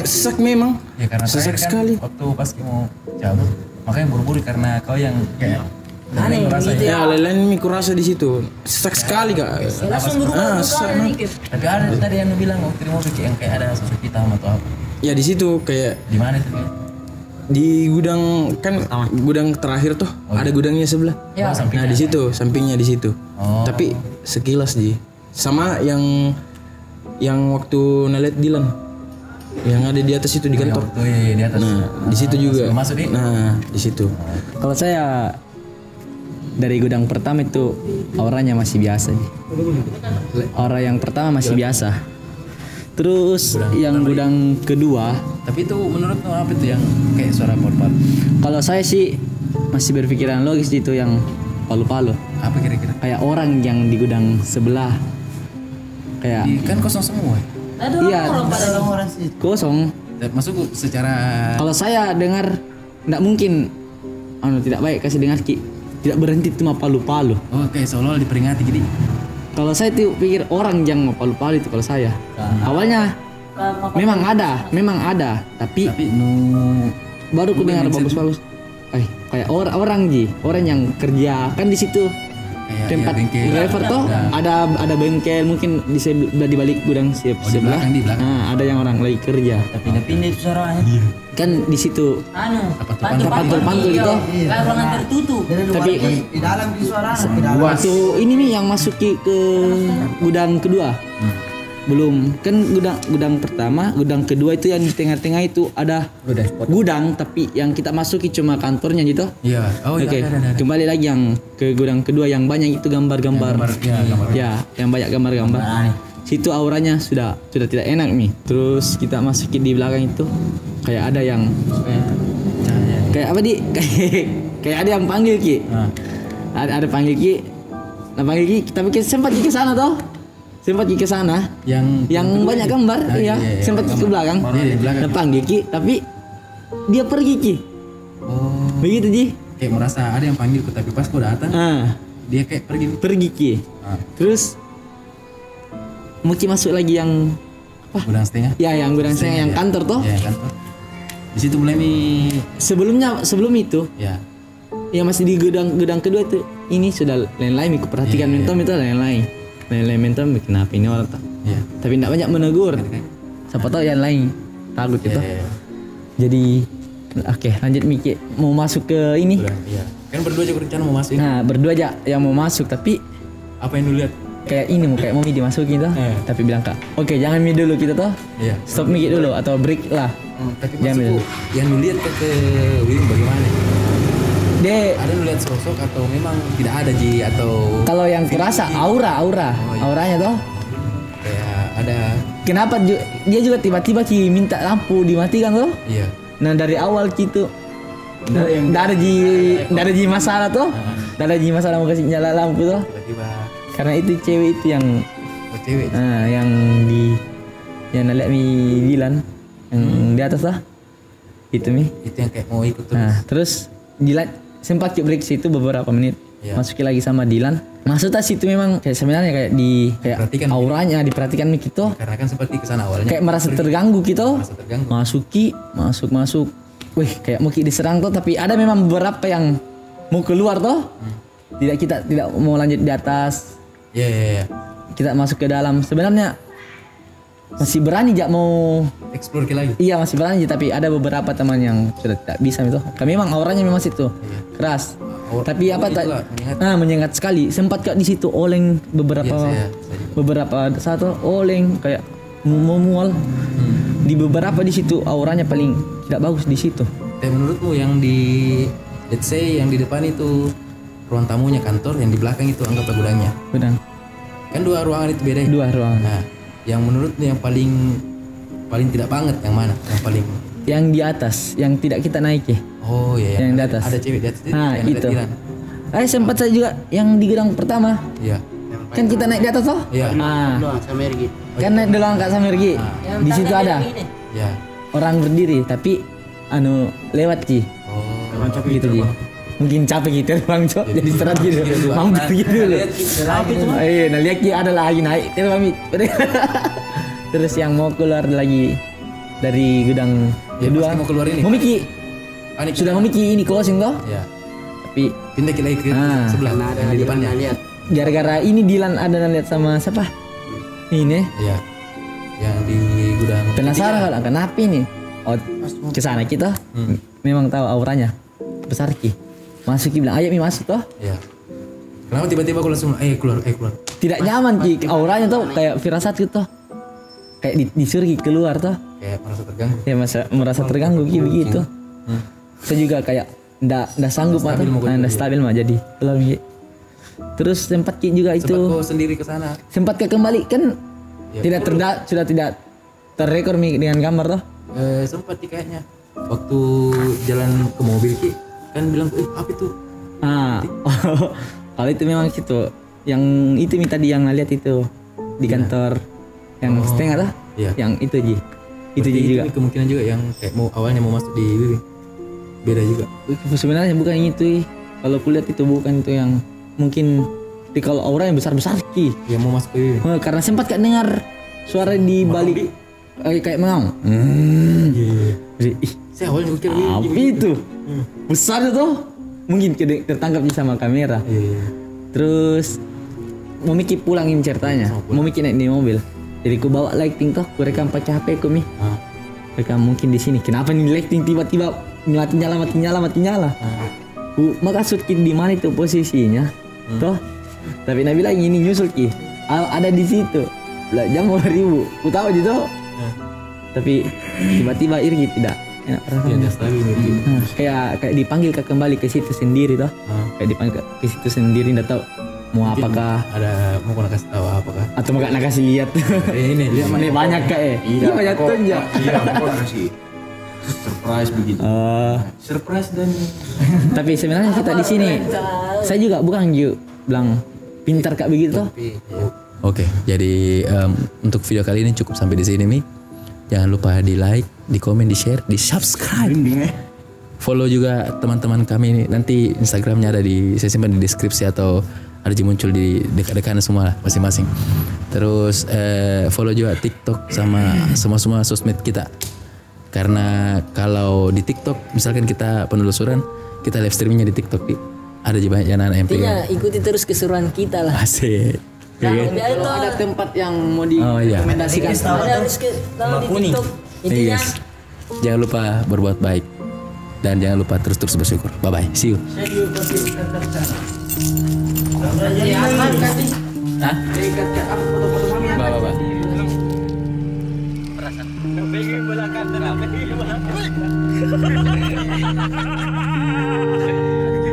Speaker 4: sesak memang.
Speaker 3: Ya karena
Speaker 4: sesak
Speaker 3: terakhir kan
Speaker 4: sekali.
Speaker 3: waktu pas mau cabut makanya buru-buru karena kau yang kayak
Speaker 2: Aneh
Speaker 3: merasa
Speaker 2: gitu
Speaker 4: Ya lain-lain miku rasa di situ sesak sekali kak.
Speaker 2: Langsung berubah
Speaker 4: sesak.
Speaker 2: dikit.
Speaker 3: tapi ada tadi yang lu bilang waktu di mobil yang kayak ada sosok hitam atau apa
Speaker 4: Ya di situ kayak
Speaker 3: di mana itu
Speaker 4: di gudang kan gudang terakhir tuh ada gudangnya sebelah.
Speaker 2: Ya.
Speaker 4: Nah di situ sampingnya di situ. Tapi sekilas sama yang waktu nalet Dilan yang ada di atas itu di kantor.
Speaker 3: iya di atas
Speaker 4: Nah di situ juga.
Speaker 3: masuk di
Speaker 4: Nah di situ.
Speaker 1: Kalau saya dari gudang pertama itu auranya masih biasa. Aura yang pertama masih biasa. Terus yang gudang kedua,
Speaker 3: tapi itu menurut lu apa itu yang kayak suara portal
Speaker 1: kalau saya sih masih berpikiran logis itu yang palu-palu.
Speaker 3: apa kira-kira
Speaker 1: Kayak orang yang di gudang sebelah. Kayak
Speaker 3: kan kosong semua
Speaker 2: Ada
Speaker 1: iya
Speaker 6: Orang sih.
Speaker 1: kosong.
Speaker 3: masuk secara
Speaker 1: Kalau saya dengar nggak mungkin tidak baik kasih dengar Ki. Tidak berhenti cuma palu-palu.
Speaker 3: kayak seolah diperingati jadi
Speaker 1: Kalau saya tuh pikir orang yang mau palu-palu itu kalau saya. Awalnya memang ada, tapi baru ku dengar bagus-bagus. Kayak orang yang kerja kan di situ. Tempat driver tuh ada bengkel mungkin di balik gudang sebelah.
Speaker 3: di belakang.
Speaker 1: Nah, ada yang orang lagi kerja.
Speaker 7: Pindah-pindah itu suaranya.
Speaker 1: Kan di situ
Speaker 2: pantul gitu. Kayak ruangan tertutup.
Speaker 1: tapi
Speaker 6: Di dalam di suarana.
Speaker 1: waktu ini nih yang masuk ke gudang kedua. Belum kan gudang pertama, gudang kedua itu yang di tengah-tengah itu ada gudang tapi yang kita masuki cuma kantornya gitu.
Speaker 3: iya
Speaker 1: Oke, kembali lagi yang ke gudang kedua yang banyak itu gambar-gambar. Ya, yang banyak gambar-gambar. Situ auranya sudah tidak enak nih. Terus kita masukin di belakang itu kayak ada yang kayak apa kayak ada yang panggil Ki. Ada panggil Ki. Nah panggil Ki, tapi sempat ke sana toh. Sempat ke sana yang banyak gambar ya. Sempat ke belakang. Nah panggil Ki, tapi dia pergi Ki. Begitu Ji.
Speaker 3: Kayak merasa ada yang panggilku tapi pas kau datang dia kayak
Speaker 1: pergi Ki. Terus mungkin masuk lagi yang
Speaker 3: gudang setengah
Speaker 1: ya yang gudang setengah yang kantor toh.
Speaker 3: ya kantor di situ mulai
Speaker 1: Sebelum itu
Speaker 3: ya
Speaker 1: yang masih di gudang kedua itu ini sudah lain-lain aku perhatikan mentom itu lain-lain mentom kenapa ini orang tak tapi tidak banyak menegur siapa tahu yang lain takut gitu jadi oke lanjut Miki mau masuk ke ini
Speaker 3: kan berdua aja rencana mau masuk ini.
Speaker 1: Nah berdua aja yang mau masuk tapi
Speaker 3: apa yang lu lihat
Speaker 1: kayak ini kayak mau dimasukin tuh tapi bilang Kak oke jangan Mi dulu kita tuh stop Mi dulu atau break lah
Speaker 3: tapi
Speaker 1: jangan Mi dulu.
Speaker 3: yang lu lihat ke Wim bagaimana
Speaker 1: Dia
Speaker 3: ada lu lihat sosok atau memang tidak ada Ji atau
Speaker 1: kalau yang kurasa auranya tuh
Speaker 3: kayak ada
Speaker 1: kenapa dia juga tiba-tiba Ki minta lampu dimatikan tuh.
Speaker 3: iya
Speaker 1: Nah dari awal gitu nggak ada ji masalah tuh. Nggak ada ji masalah mau kasih nyala lampu tuh.
Speaker 3: tiba-tiba
Speaker 1: Karena itu cewek itu yang
Speaker 3: cewek
Speaker 1: yang naliak Mi Dilan yang di atas lah. Itu Mi.
Speaker 3: itu yang kayak mau ikut terus
Speaker 1: Nah terus Dilan sempat break situ beberapa menit.
Speaker 2: masuki lagi sama Dilan. Masuk tas itu memang kayak sebenarnya kayak di kayak
Speaker 1: Perhatikan
Speaker 2: auranya diperhatikan gitu.
Speaker 1: Karena kan seperti kesana awalnya.
Speaker 2: Kayak merasa terganggu gitu.
Speaker 1: Merasa terganggu.
Speaker 2: Masuk. Wih, kayak mau diserang tuh, tapi ada memang beberapa yang mau keluar tuh. Kita tidak mau lanjut di atas.
Speaker 1: Iya.
Speaker 2: Kita masuk ke dalam. Sebenarnya masih berani mau
Speaker 1: Explore lagi.
Speaker 2: Iya, masih berani, tapi ada beberapa teman yang sudah tidak bisa itu. Kami memang auranya memang situ. Keras. Tapi apa menyengat sekali. Sempat kak di situ oleng beberapa satu oleng kayak memual. Di beberapa di situ auranya paling tidak bagus di situ.
Speaker 1: Menurutmu yang di let's say yang di depan itu ruang tamunya kantor, yang di belakang itu anggaplah gudangnya.
Speaker 2: Gudang.
Speaker 1: Kan 2 ruangan itu beda.
Speaker 2: 2 ruangan.
Speaker 1: Nah, yang menurutmu yang paling tidak banget yang mana? Yang paling
Speaker 2: yang di atas, yang tidak kita naiki.
Speaker 1: Oh iya,
Speaker 2: yang di atas.
Speaker 1: Ada cewek di atas itu.
Speaker 2: Nah,
Speaker 1: yang
Speaker 2: itu. Sempat saya juga yang di gudang pertama.
Speaker 1: Iya.
Speaker 2: Kan kita naik di atas toh?
Speaker 1: Iya.
Speaker 2: Kan naik dulu angkat Samergi. Di situ ada.
Speaker 1: Iya.
Speaker 2: Orang berdiri tapi lewat Ji.
Speaker 1: Oh.
Speaker 2: Gitu Ji. Mungkin capek gitu Bang Cok. Jadi serat gitu. Mampir gitu loh. Nah lihat Ji ada lagi naik. Terus yang mau keluar lagi dari gudang kedua.
Speaker 1: Mau keluar ini.
Speaker 2: Memiki. Sudah memiki ini kosong toh?
Speaker 1: Iya.
Speaker 2: Tapi
Speaker 1: pindah lagi ke sebelah yang di depannya.
Speaker 2: Gara-gara ini Dilan ada lihat sama siapa? Ini.
Speaker 1: Iya. Yang di gudang.
Speaker 2: Penasaran kalau kenapa ini? Oh, ke sana kita. Memang tahu auranya. Besar Ki. Masuk Ki bilang, "Ayo Mi masuk toh."
Speaker 1: Iya. Kenapa tiba-tiba aku langsung keluar.
Speaker 2: Tidak nyaman Ki, auranya tuh kayak firasat gitu. Kayak disuruh Ki keluar toh.
Speaker 1: Kayak merasa terganggu.
Speaker 2: Ya merasa terganggu Ki begitu. Saya juga kayak ndak sanggup mah, ndak stabil mah jadi keluar Ki. Terus sempat Ki juga itu.
Speaker 1: Sempat kau sendiri ke sana.
Speaker 2: Sempat kembali kan ya, sudah tidak terrekor Mi dengan gambar toh.
Speaker 1: Sempat Ki kayaknya. Waktu jalan ke mobil Ki kan bilang apa itu?
Speaker 2: Kalau itu memang gitu. Yang itu Mi tadi yang lihat itu di kantor yang setengah lah.
Speaker 1: Iya.
Speaker 2: Yang itu Ji. Itu Ji juga.
Speaker 1: Kemungkinan juga yang kayak awalnya mau masuk di Wiwi. Beda juga.
Speaker 2: Sebenarnya bukan itu. Kalau kulihat itu bukan itu yang mungkin kalau aura yang besar-besar Ki.
Speaker 1: Yang mau masuk ke Wiwi.
Speaker 2: Karena sempat kan dengar suara di balik kayak mengaum.
Speaker 1: Saya awalnya mikir
Speaker 2: apa itu? Besar itu. Mungkin tertangkap sama kamera. Terus mau mikir pulangin ceritanya. Mau mikir naik di mobil. Jadi ku bawa lighting toh, ku rekam pakai HP ku Mi. Rekam mungkin di sini. Kenapa nih lighting tiba-tiba mati nyala. Ku maksud Ki di mana itu posisinya? Toh. Tapi Nabi bilang ini nyusul Ki. Ada di situ. Jam 2000. Ku tahu gitu. Tapi tiba-tiba Irgi tidak enak rasanya. Kayak dipanggil kembali ke situ sendiri toh. Kayak dipanggil ke situ sendiri, enggak tahu mau apakah
Speaker 1: mau kasih tahu apakah
Speaker 2: atau mau nak kasih lihat. Ini lihat mana banyak iya banyak tunjuk.
Speaker 8: Iya, mau kasih surprise begitu.
Speaker 1: Surprise dan
Speaker 2: tapi sebenarnya kita di sini saya juga bukan bilang pintar Kak begitu toh.
Speaker 1: Oke, jadi untuk video kali ini cukup sampai di sini Mi. Jangan lupa di like, di komen, di share, di subscribe. Follow juga teman-teman kami ini. Nanti Instagramnya ada saya simpan di deskripsi atau ada muncul di dekat-dekat semua masing-masing. Terus follow juga TikTok sama semua sosmed kita. Karena kalau di TikTok misalkan kita penelusuran, kita live streamingnya di TikTok. Ada juga banyak anak yang
Speaker 2: pengen. Ikuti terus keseruan kita lah.
Speaker 1: Asik.
Speaker 2: Ada tempat yang mau direkomendasikan. Harus ke di TikTok.
Speaker 1: Yes. Jangan lupa berbuat baik dan jangan lupa terus bersyukur. Bye bye. See you. Bye.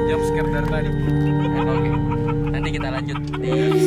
Speaker 1: Jump scare dari tadi. Oke. Nanti kita lanjut di